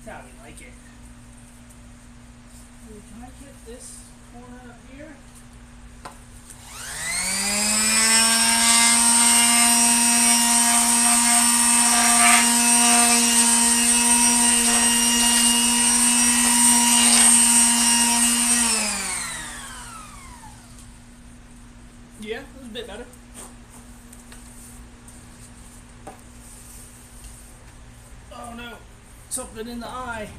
That's how we like it. Ooh, can I get this corner up here? Yeah, it was a bit better. Oh no, something in the eye.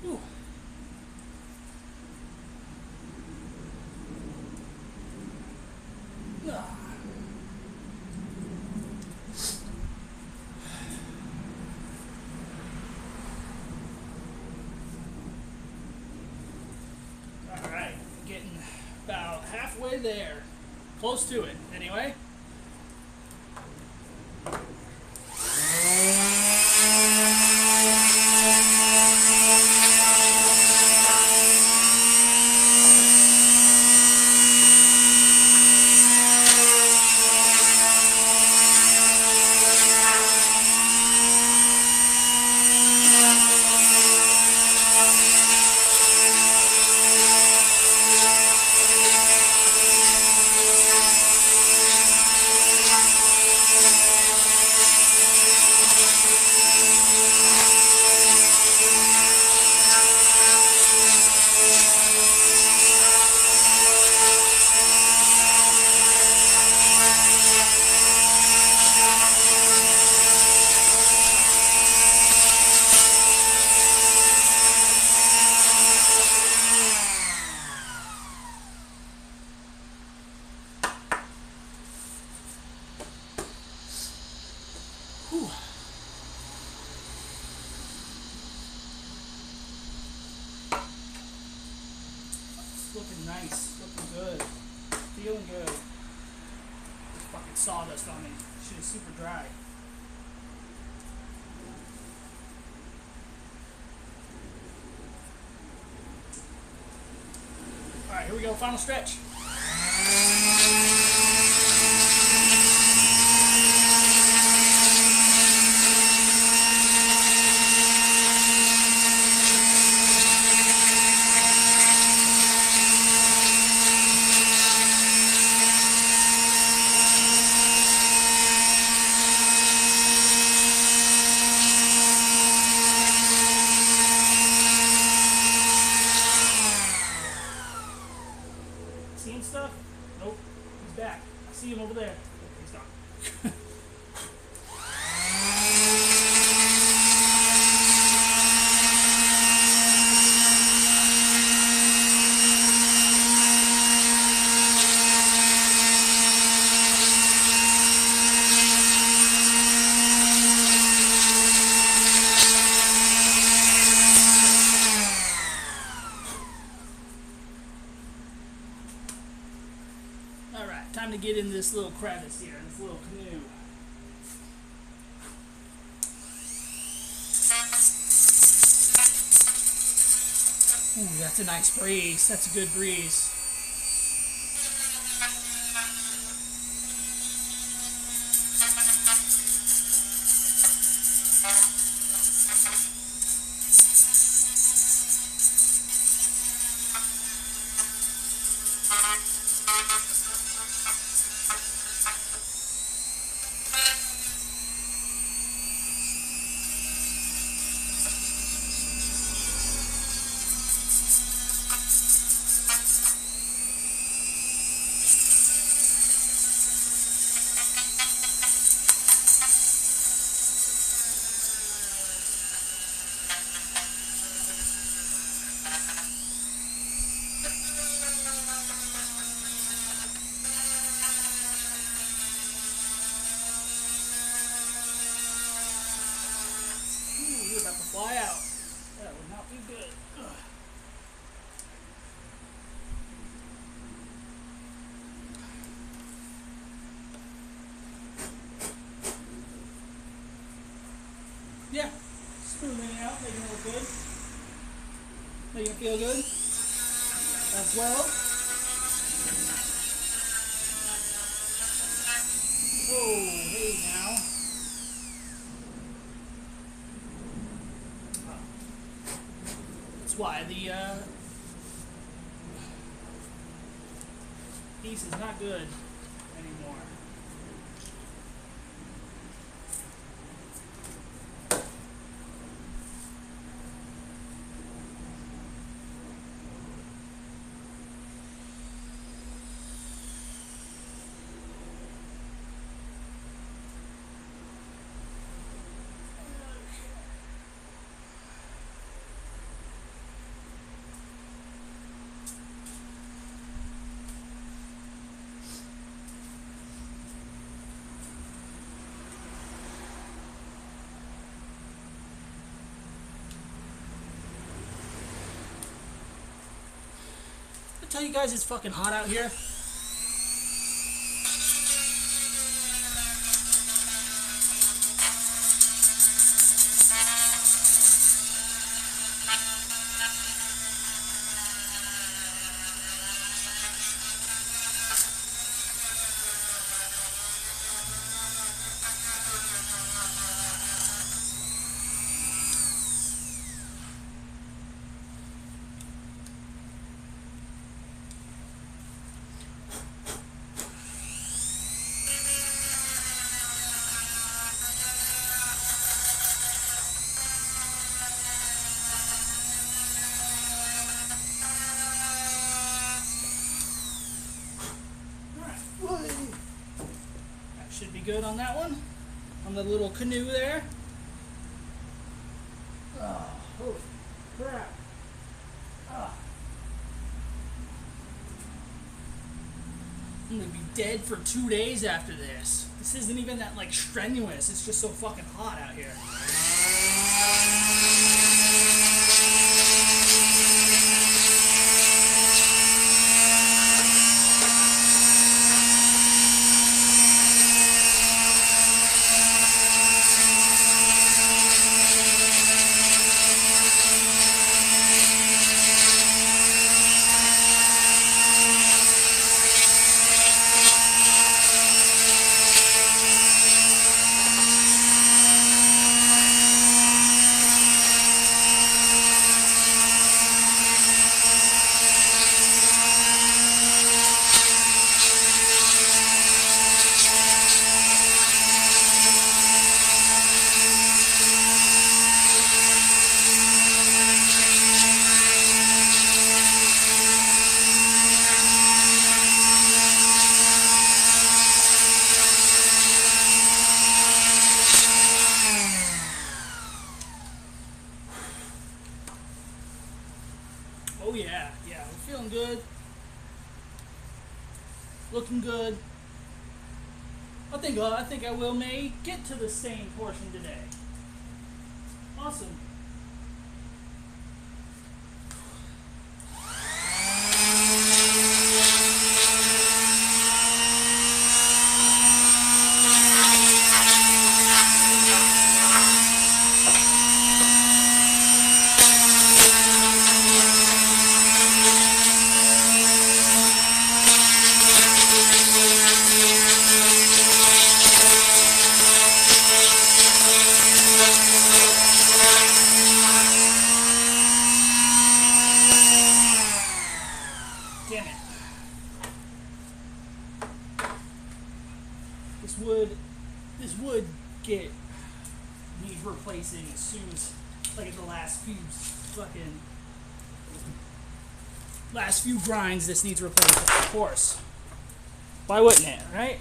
Ooh. Ah. Alright, getting about halfway there. Close to it, anyway. Whew. It's looking nice, looking good, feeling good. There's fucking sawdust on me. Shit is super dry. Alright, here we go, final stretch. Seeing stuff? Nope. He's back. I see him over there. He's gone. Alright, time to get in this little crevice here, this little canoe. Ooh, that's a nice breeze. That's a good breeze. Making it feel good as well. Oh, hey now. That's why the piece is not good anymore. I tell you guys it's fucking hot out here. Should be good on that one. On the little canoe there. Oh, holy crap. Oh. I'm gonna be dead for 2 days after this. This isn't even that like strenuous. It's just so fucking hot out here. Oh yeah, we're feeling good. Looking good. I think I will may get to the stain portion today. Awesome. Damn it. This would needs replacing as soon as, like, at the last few grinds, this needs replacing, of course. Why wouldn't it, right?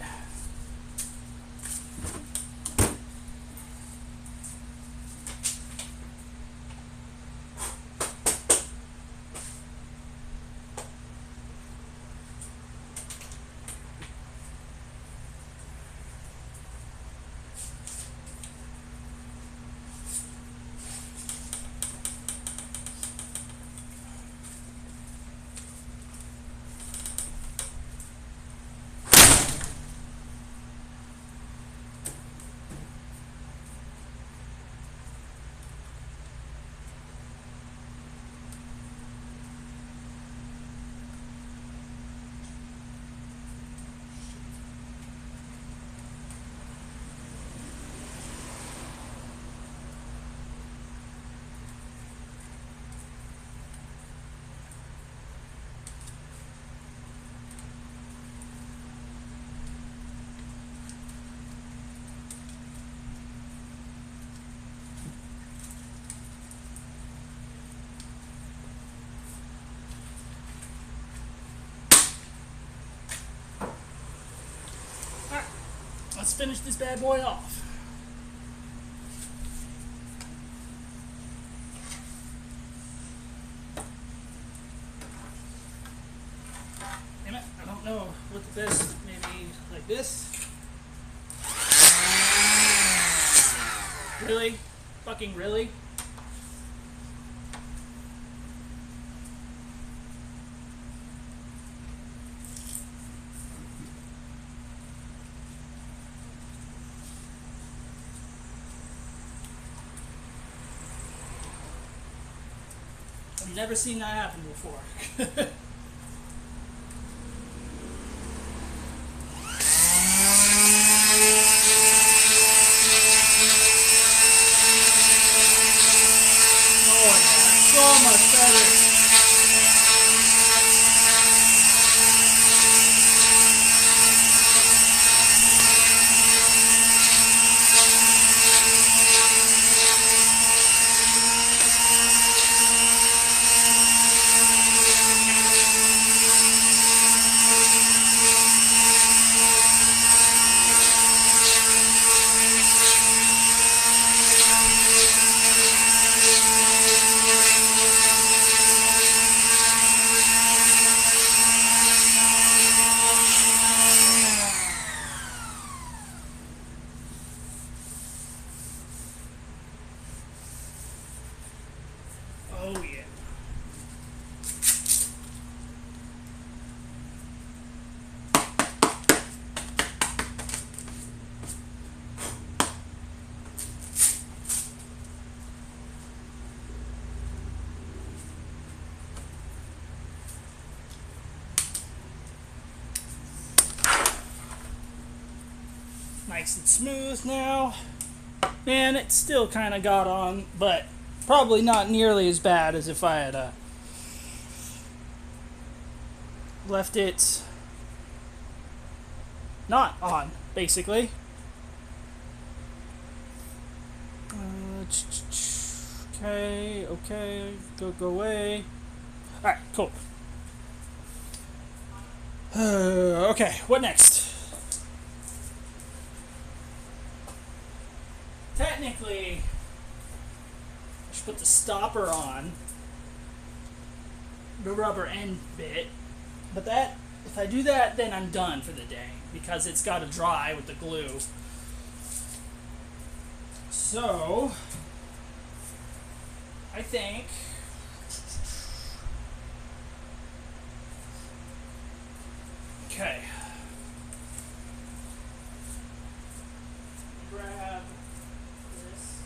let's finish this bad boy off. Damn it, I don't know. Look at this, maybe like this. Really? Fucking really? I've never seen that happen before. So much better. Oh yeah. Nice and smooth now. Man, it still kind of got on, but probably not nearly as bad as if I had left it not on, basically. Okay, go away. Alright, cool. Okay, what next? Technically, I should put the stopper on, the rubber end bit, but that, if I do that, then I'm done for the day, because it's got to dry with the glue. So, I think okay. Grab this.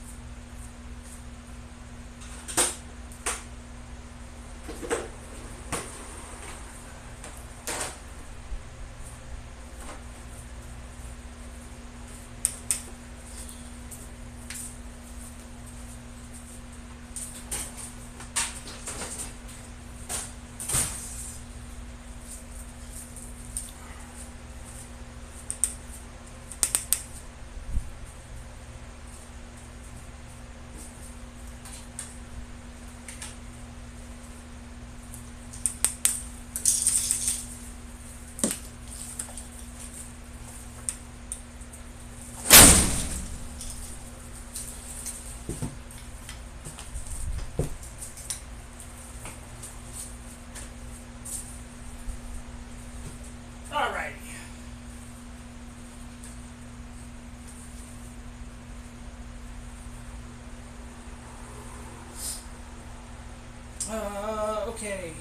Alrighty. Okay.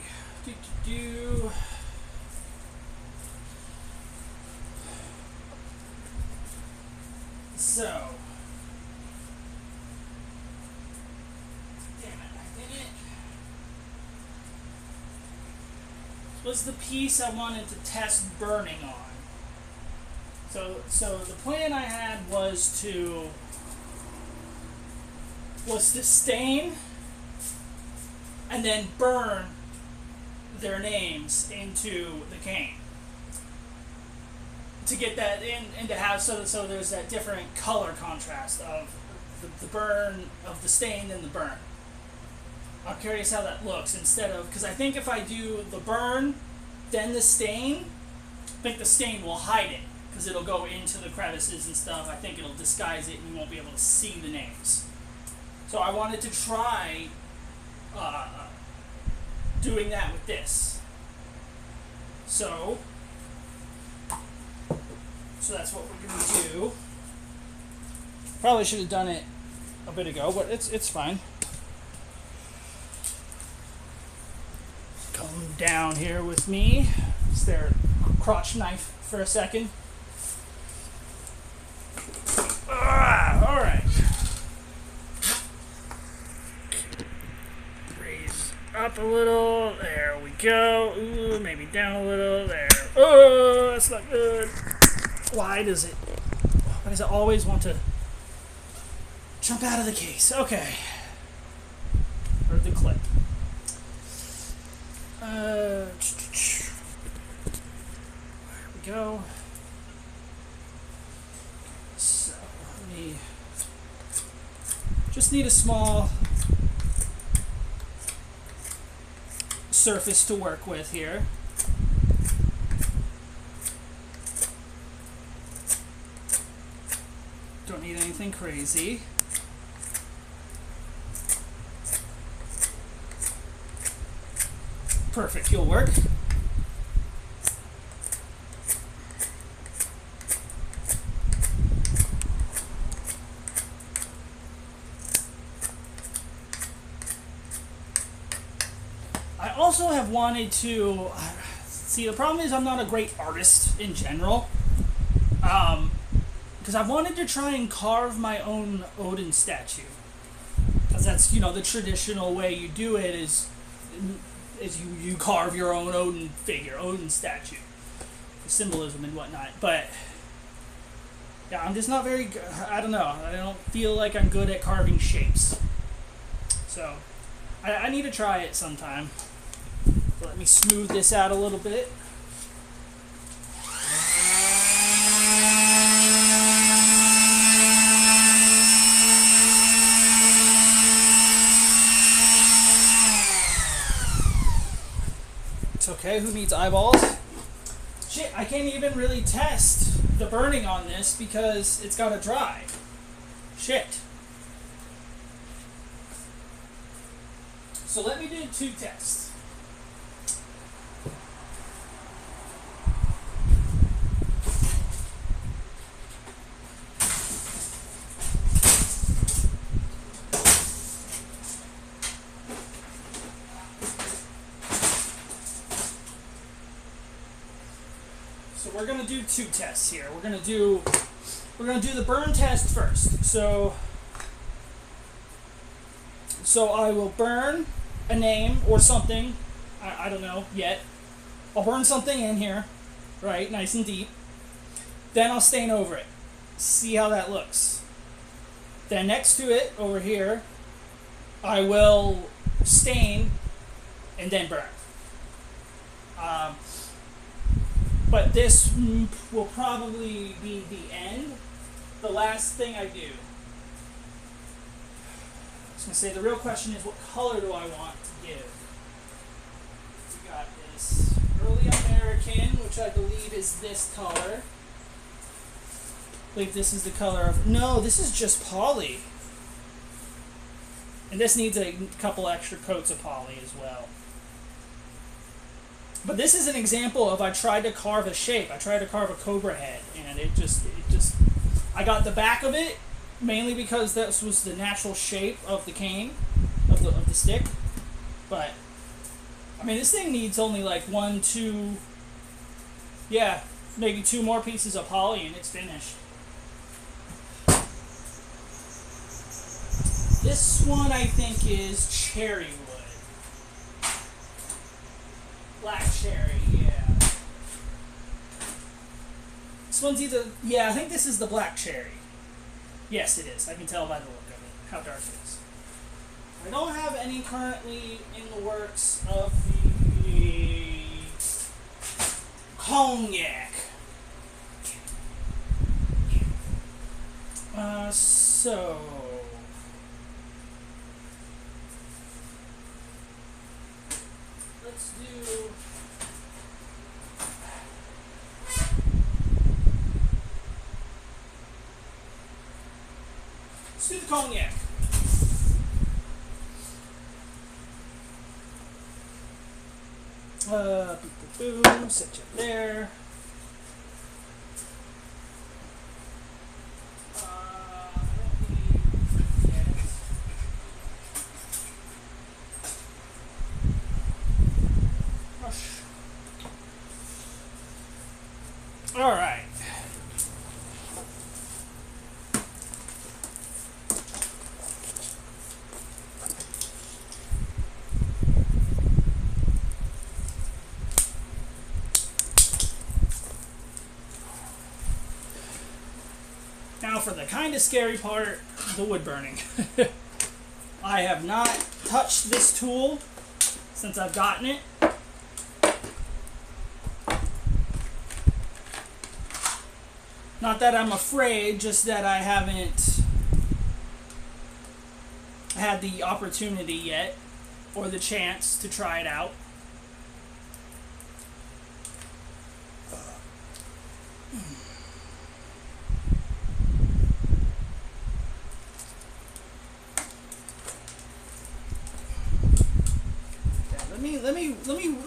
So. Damn it, I did it. This was the piece I wanted to test burning on. So the plan I had was to stain and then burn their names into the cane to get that into how so there's that different color contrast of the burn of the stain and the burn. I'm curious how that looks instead of, because I think if I do the burn then the stain, I think the stain will hide it because it'll go into the crevices and stuff. I think it'll disguise it and you won't be able to see the names. So I wanted to try doing that with this. So that's what we're going to do. Probably should have done it a bit ago, but it's fine. Come down here with me. Is there a crotch knife for a second? All right. Raise up a little. There we go. Ooh, maybe down a little. There. Oh, that's not good. Why does it always want to jump out of the case? Okay. Or the clip. There we go. So, just need a small surface to work with here. Don't need anything crazy. Perfect, you'll work. I also have wanted to see, the problem is I'm not a great artist in general. Because I wanted to try and carve my own Odin statue. Because that's, the traditional way you do it is you carve your own Odin figure, Odin statue, for symbolism and whatnot. But yeah, I'm just not very good. I don't know. I don't feel like I'm good at carving shapes. So I need to try it sometime. So let me smooth this out a little bit. Okay, who needs eyeballs? Shit, I can't even really test the burning on this because it's gotta dry. Shit. So let me do 2 tests. So we're gonna do 2 tests here. We're gonna do the burn test first. So I will burn a name or something. I don't know yet. I'll burn something in here, right, nice and deep. Then I'll stain over it. See how that looks. Then next to it over here, I will stain and then burn. But this will probably be the end, the last thing I do. I was going to say, the real question is, what color do I want to give? We got this early American, which I believe is this color. I believe this is the color of... No, this is just poly. And this needs a couple extra coats of poly as well. But this is an example of I tried to carve a shape. I tried to carve a cobra head, and it just I got the back of it mainly because this was the natural shape of the cane, of the stick. But I mean, this thing needs only like 1, 2, yeah, maybe 2 more pieces of poly, and it's finished. This one I think is cherry wood. Black cherry, yeah. This one's either... Yeah, I think this is the black cherry. Yes, it is. I can tell by the look of it, how dark it is. I don't have any currently in the works of the cognac. So... let's do... cognac. Boom, set you there. All right. Now for the kind of scary part, the wood burning. I have not touched this tool since I've gotten it. Not that I'm afraid, just that I haven't had the opportunity yet or the chance to try it out.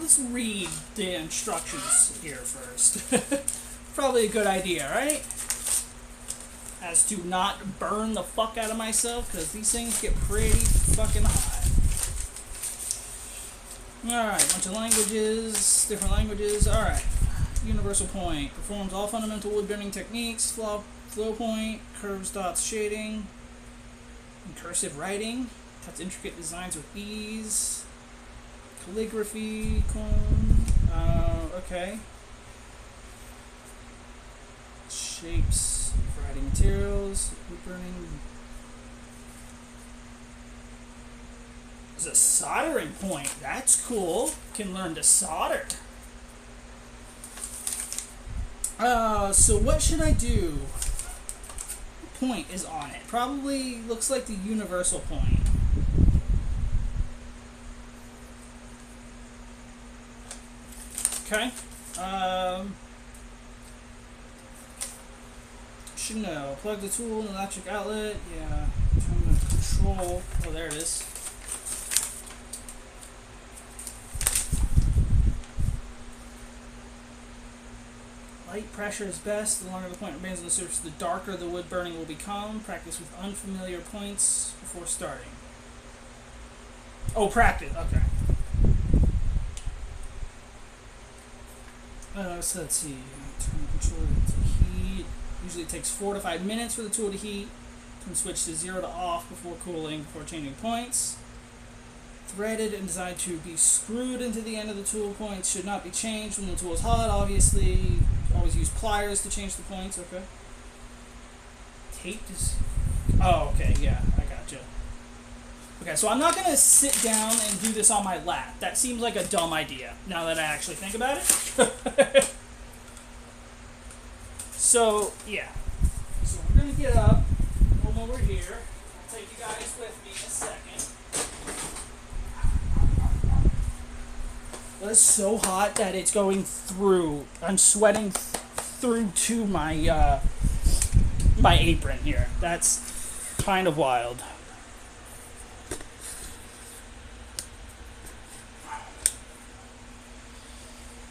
Let's read the instructions here first. Probably a good idea, right? As to not burn the fuck out of myself, because these things get pretty fucking hot. Alright, bunch of languages, different languages. Alright. Universal point. Performs all fundamental wood burning techniques. Flow point, curves, dots, shading, and cursive writing. Cuts intricate designs with ease. Calligraphy, okay. Shapes, variety of materials, wood burning. There's a soldering point. That's cool. Can learn to solder. So what should I do? What point is on it? Probably looks like the universal point. Okay. Should know. Plug the tool in the electric outlet. Yeah. Turn the control. Oh, there it is. Light pressure is best. The longer the point remains on the surface, the darker the wood burning will become. Practice with unfamiliar points before starting. Oh, practice. Okay. So let's see. Turn the controller to heat. Usually it takes 4 to 5 minutes for the tool to heat. Can switch to 0 to off before cooling, before changing points. Threaded and designed to be screwed into the end of the tool points. Should not be changed when the tool is hot, obviously. Always use pliers to change the points, okay. Taped is... Oh, okay, yeah, I gotcha. Okay, so I'm not going to sit down and do this on my lap. That seems like a dumb idea, now that I actually think about it. So, yeah. So we're going to get up, come over here. I'll take you guys with me in a second. Well, it's so hot that it's going through. I'm sweating through to my, my apron here. That's kind of wild.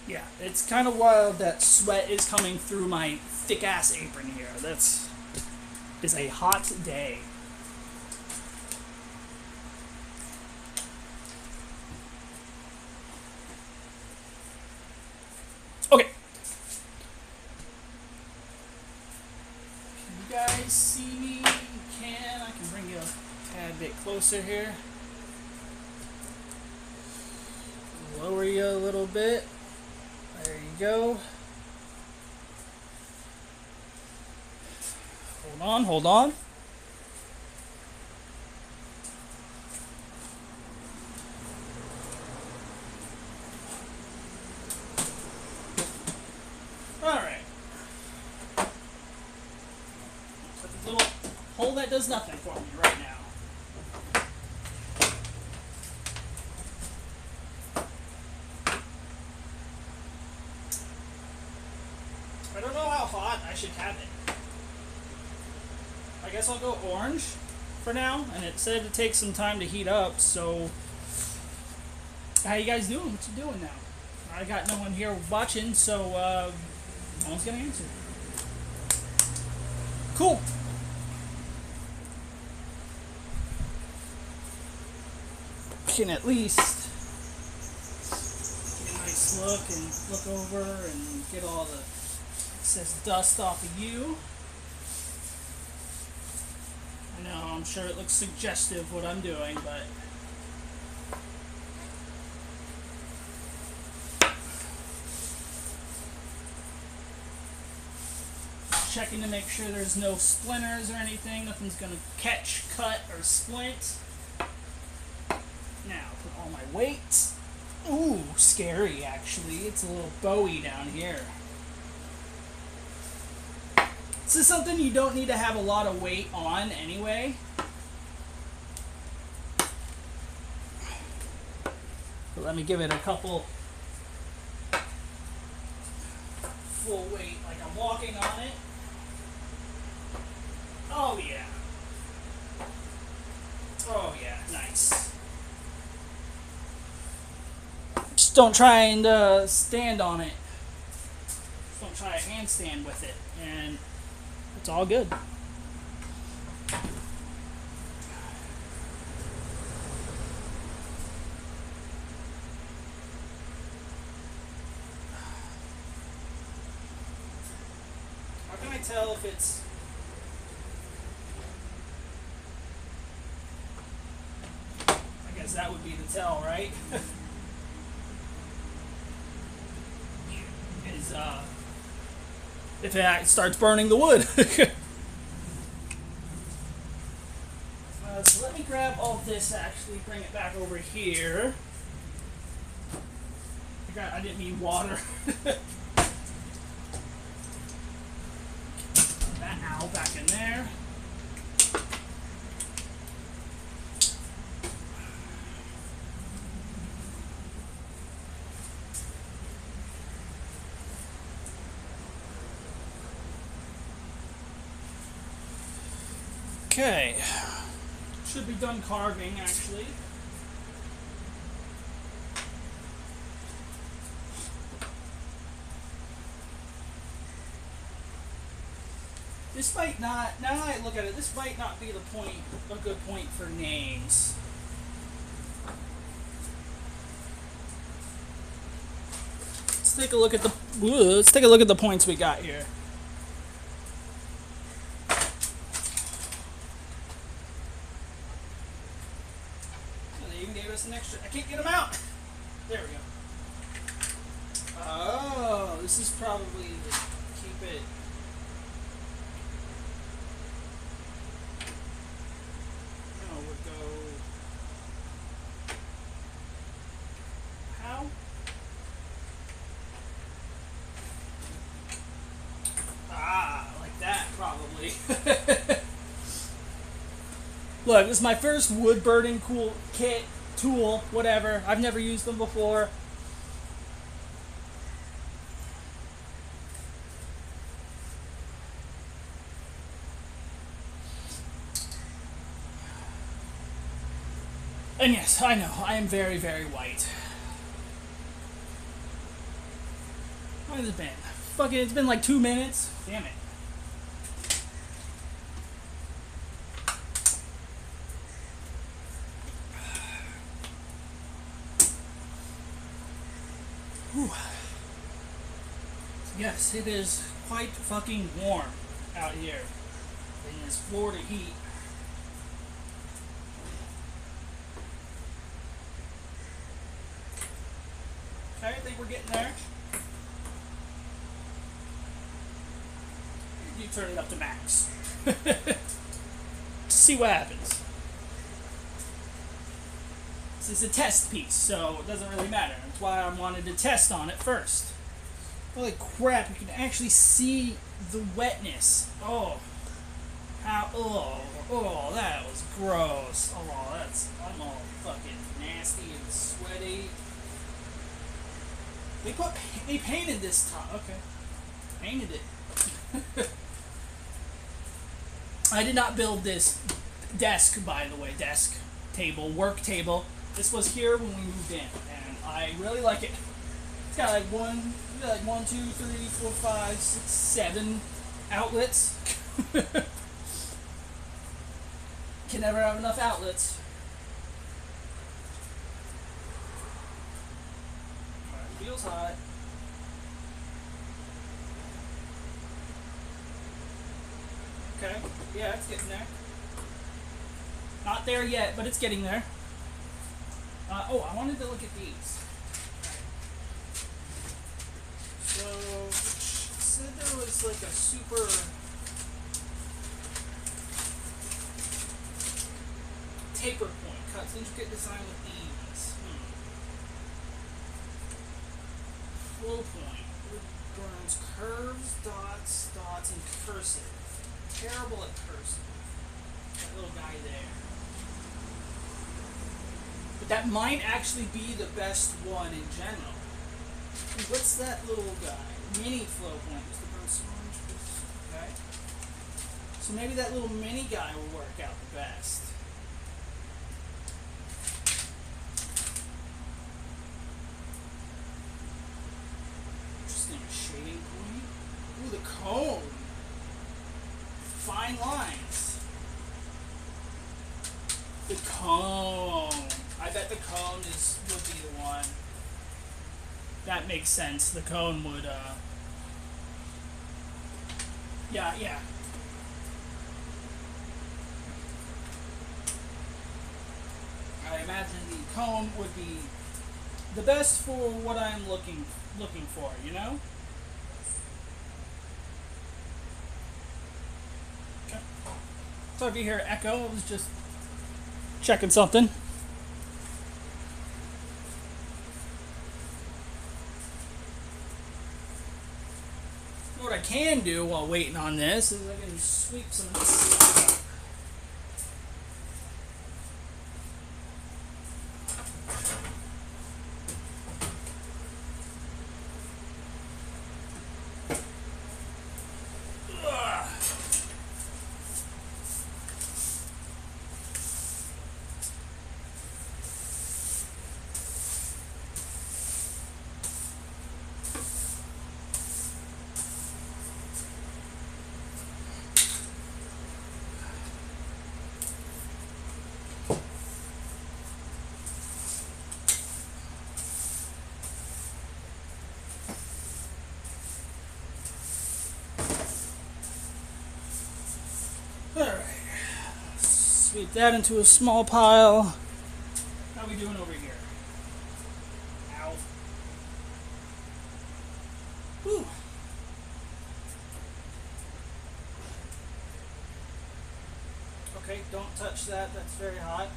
Yeah, it's kind of wild that sweat is coming through my thick-ass apron here. That's is a hot day. Okay. Can you guys see me? You can. I can bring you a tad bit closer here. Lower you a little bit. There you go. Hold on, hold on. Alright. So this little hole that does nothing for me right now. I don't know how hot I should have it. I guess I'll go orange. for now, and it said it takes some time to heat up. So, how you guys doing? What you doing now? I got no one here watching, so no one's gonna answer. Cool. Can at least get a nice look and look over and get all the excess dust off of you. I know, I'm sure it looks suggestive what I'm doing, but checking to make sure there's no splinters or anything, nothing's gonna catch, cut, or splint. Now, put all my weight. Ooh, scary actually. It's a little bowie down here. This is something you don't need to have a lot of weight on anyway. But let me give it a couple full weight, like I'm walking on it. Oh yeah. Oh yeah, nice. Just don't try and stand on it. Just don't try a handstand with it, and it's all good. How can I tell if it's... I guess that would be the tell, right? Is if it starts burning the wood. So let me grab all this, actually bring it back over here. I didn't need water. That owl back in there. Okay, should be done carving actually. This might not, now that I look at it, this might not be a good point for names. Let's take a look at the points we got here. An extra. I can't get them out. There we go. Oh, this is probably to keep it. No, would go. How? Ah, like that probably. Look, this is my first wood burning kit. Tool, whatever. I've never used them before. And yes, I know, I am very, very white. How long has it been? Fucking, it's been like 2 minutes. Damn it. Whew. Yes, it is quite fucking warm out here in this Florida heat. Okay, I think we're getting there. You turn it up to max. See what happens. This is a test piece, so it doesn't really matter. That's why I wanted to test on it first. Holy crap, you can actually see the wetness. Oh. How, oh, that was gross. Oh, I'm all fucking nasty and sweaty. They painted this top. Okay. Painted it. I did not build this desk, by the way, desk, table, work table. This was here when we moved in, and I really like it. It's got like one, two, three, four, five, six, 7 outlets. Can never have enough outlets. Feels hot. Okay, yeah, it's getting there. Not there yet, but it's getting there. Oh, I wanted to look at these. So, it said there was like a super taper point, cuts intricate design with ease. Flow point, burns curves, dots, and cursive. Terrible at cursive. That little guy there. But that might actually be the best one in general. What's that little guy? Mini flow point. Just the burn sponge. Okay. So maybe that little mini guy will work out the best. Interesting. Shading point. Ooh, the cone. Fine lines. The cone. I bet the cone would be the one. That makes sense. The cone would, yeah. I imagine the cone would be the best for what I'm looking for, you know? Okay. So if you hear echo, I was just checking something. What I can do while waiting on this is I can sweep some of this stuff up. Alright, sweep that into a small pile. How are we doing over here? Ow. Whew. Okay, don't touch that, that's very hot.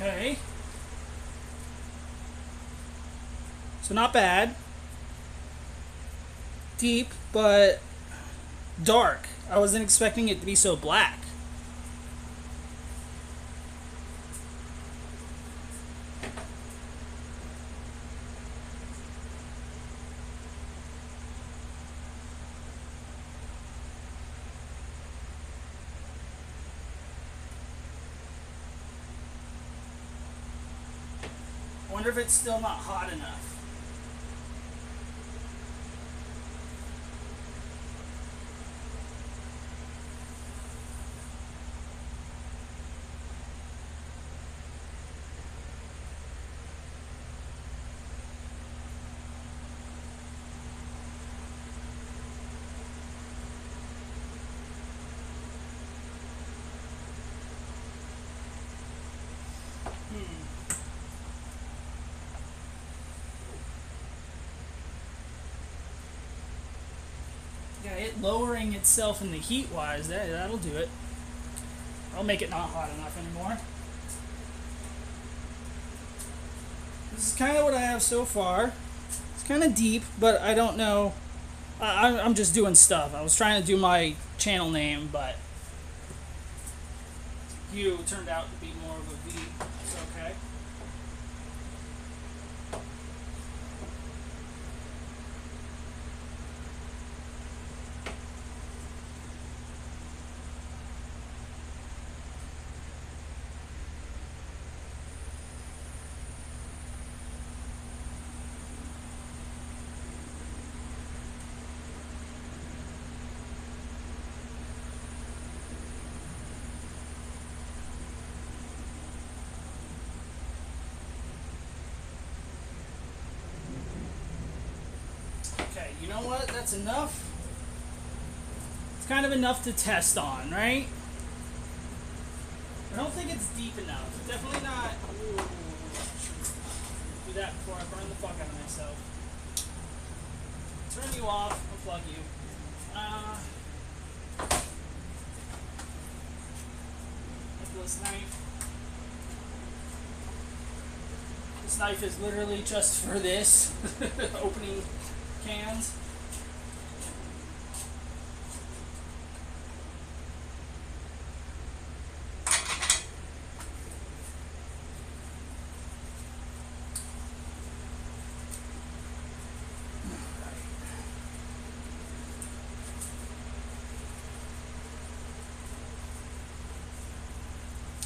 Okay. So not bad. Deep, but dark. I wasn't expecting it to be so black. I wonder if it's still not hot enough. Yeah, it lowering itself in the heat wise, that'll do it. I'll make it not hot enough anymore. This is kind of what I have so far. It's kind of deep, but I don't know. I'm just doing stuff. I was trying to do my channel name, but U turned out to be more of a V. It's okay. Okay, you know what? That's enough. It's kind of enough to test on, right? I don't think it's deep enough. Definitely not. Ooh. Do that before I burn the fuck out of myself. Turn you off. Unplug you. Nicholas knife. This knife is literally just for this. Opening cans.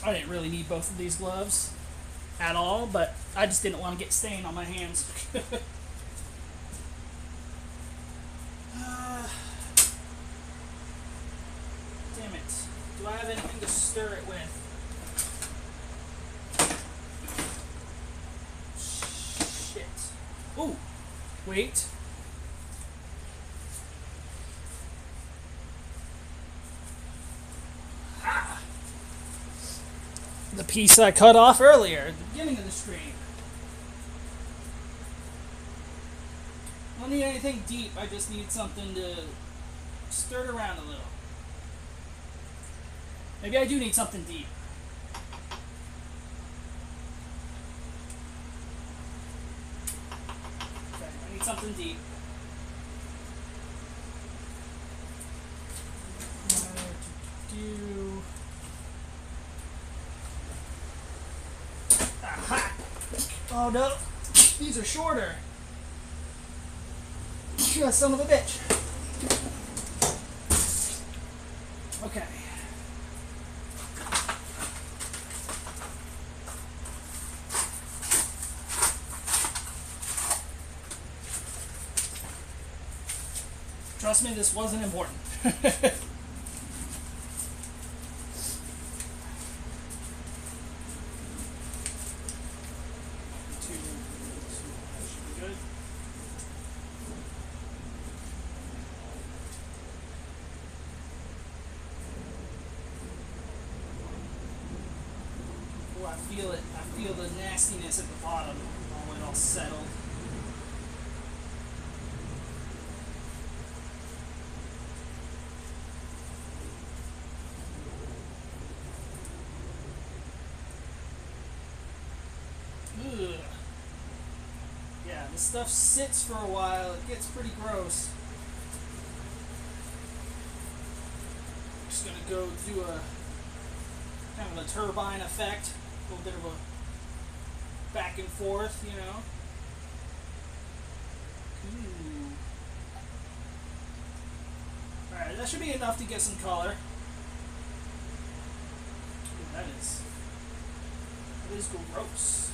I didn't really need both of these gloves at all, but I just didn't want to get stain on my hands. Damn it. Do I have anything to stir it with? Shit. Ooh. Wait. Ah. The piece I cut off earlier at the beginning of the stream. I don't need anything deep, I just need something to stir it around a little. Maybe I do need something deep. Okay, I need something deep. Aha! Oh no, these are shorter. You son of a bitch. Okay. Trust me, this wasn't important. I feel it. I feel the nastiness at the bottom when it all settled. Ugh. Yeah, this stuff sits for a while. It gets pretty gross. I'm just gonna go do a kind of a turbine effect. A little bit of a back and forth, you know. Ooh. Alright, that should be enough to get some color. Ooh, that is gross.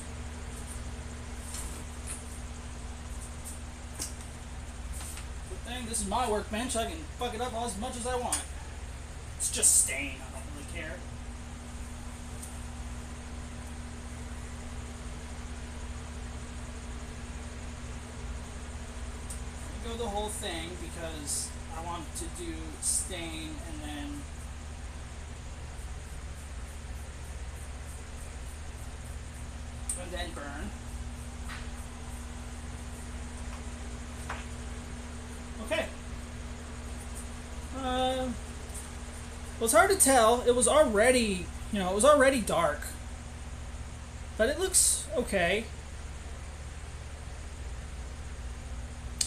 Good thing this is my workbench. I can fuck it up as much as I want. It's just stain. I don't really care. Go the whole thing because I want to do stain and then burn. Okay. It was hard to tell. It was already, it was already dark. But it looks okay.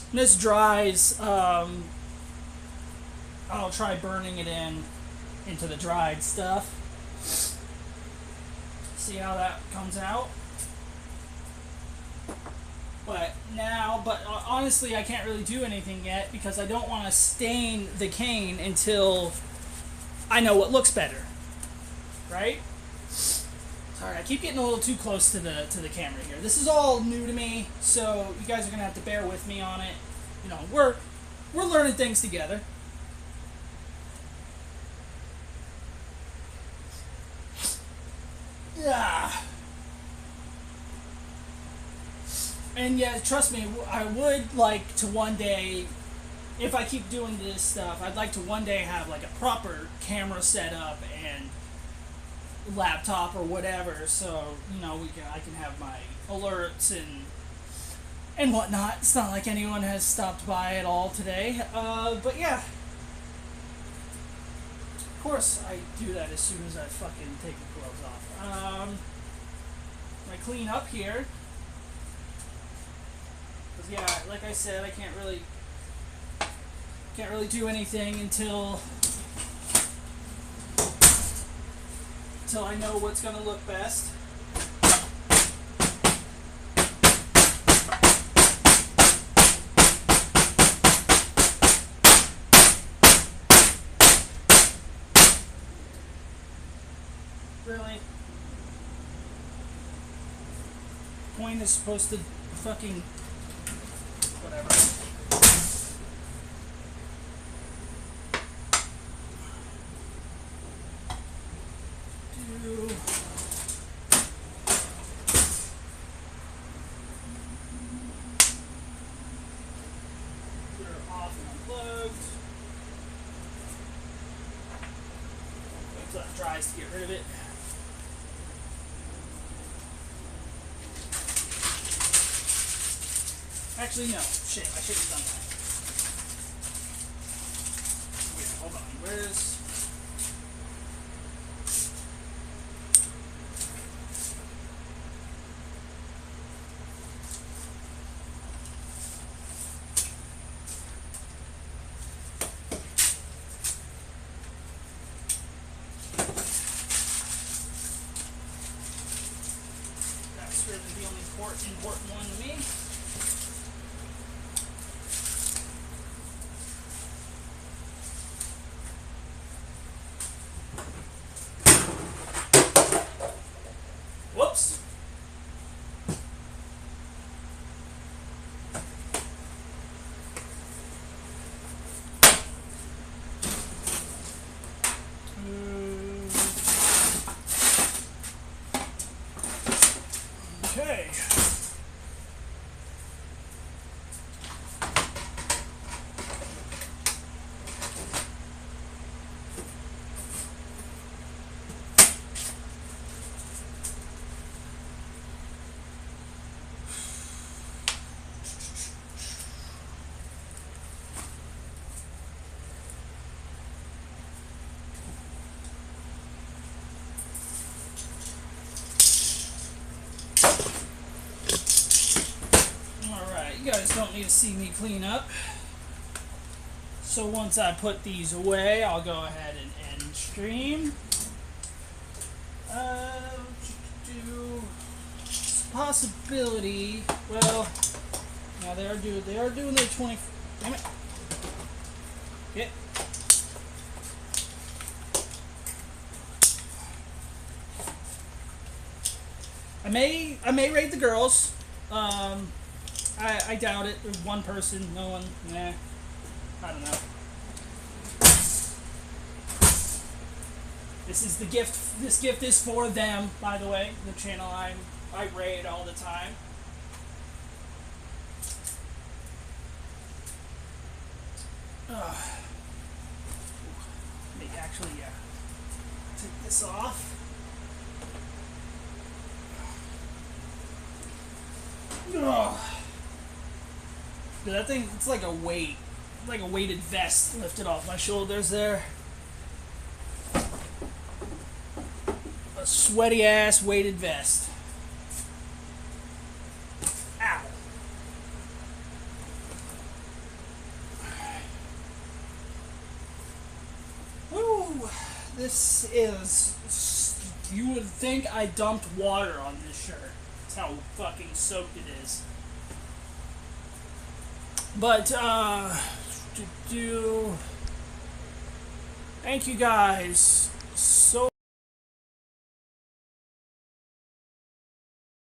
And this dries. I'll try burning it into the dried stuff. See how that comes out. But honestly, I can't really do anything yet because I don't want to stain the cane until I know what looks better. Right? Sorry, I keep getting a little too close to the camera here. This is all new to me, so you guys are gonna have to bear with me on it. We're learning things together. Yeah. And yeah, trust me, I would like to one day, if I keep doing this stuff, I'd like to one day have like a proper camera setup and laptop or whatever, so I can have my alerts and whatnot. It's not like anyone has stopped by at all today, but yeah. Of course, I do that as soon as I fucking take the clothes off. I clean up here. Cause yeah, like I said, I can't really do anything until I know what's gonna look best. Really? Point is supposed to fucking whatever. They're off and unplugged. Wait till that dries to get rid of it. Actually, no. Shit, I should have done that. Wait, hold on. Where's... That's really the only important one to me. Whoops. Okay. You guys don't need to see me clean up. So once I put these away, I'll go ahead and end stream. Possibility. Well, now they are doing their 20. Damn it. Yeah. I may raid the girls. I doubt it. There's one person, no one. Nah. I don't know. This is the gift. This gift is for them, by the way. The channel I raid all the time. Maybe actually, take this off. Ugh. Dude, that thing, it's like a weight. It's like a weighted vest lifted off my shoulders there. sweaty ass weighted vest. Ow. Woo. This is. You would think I dumped water on this shirt. That's how fucking soaked it is. But, thank you guys so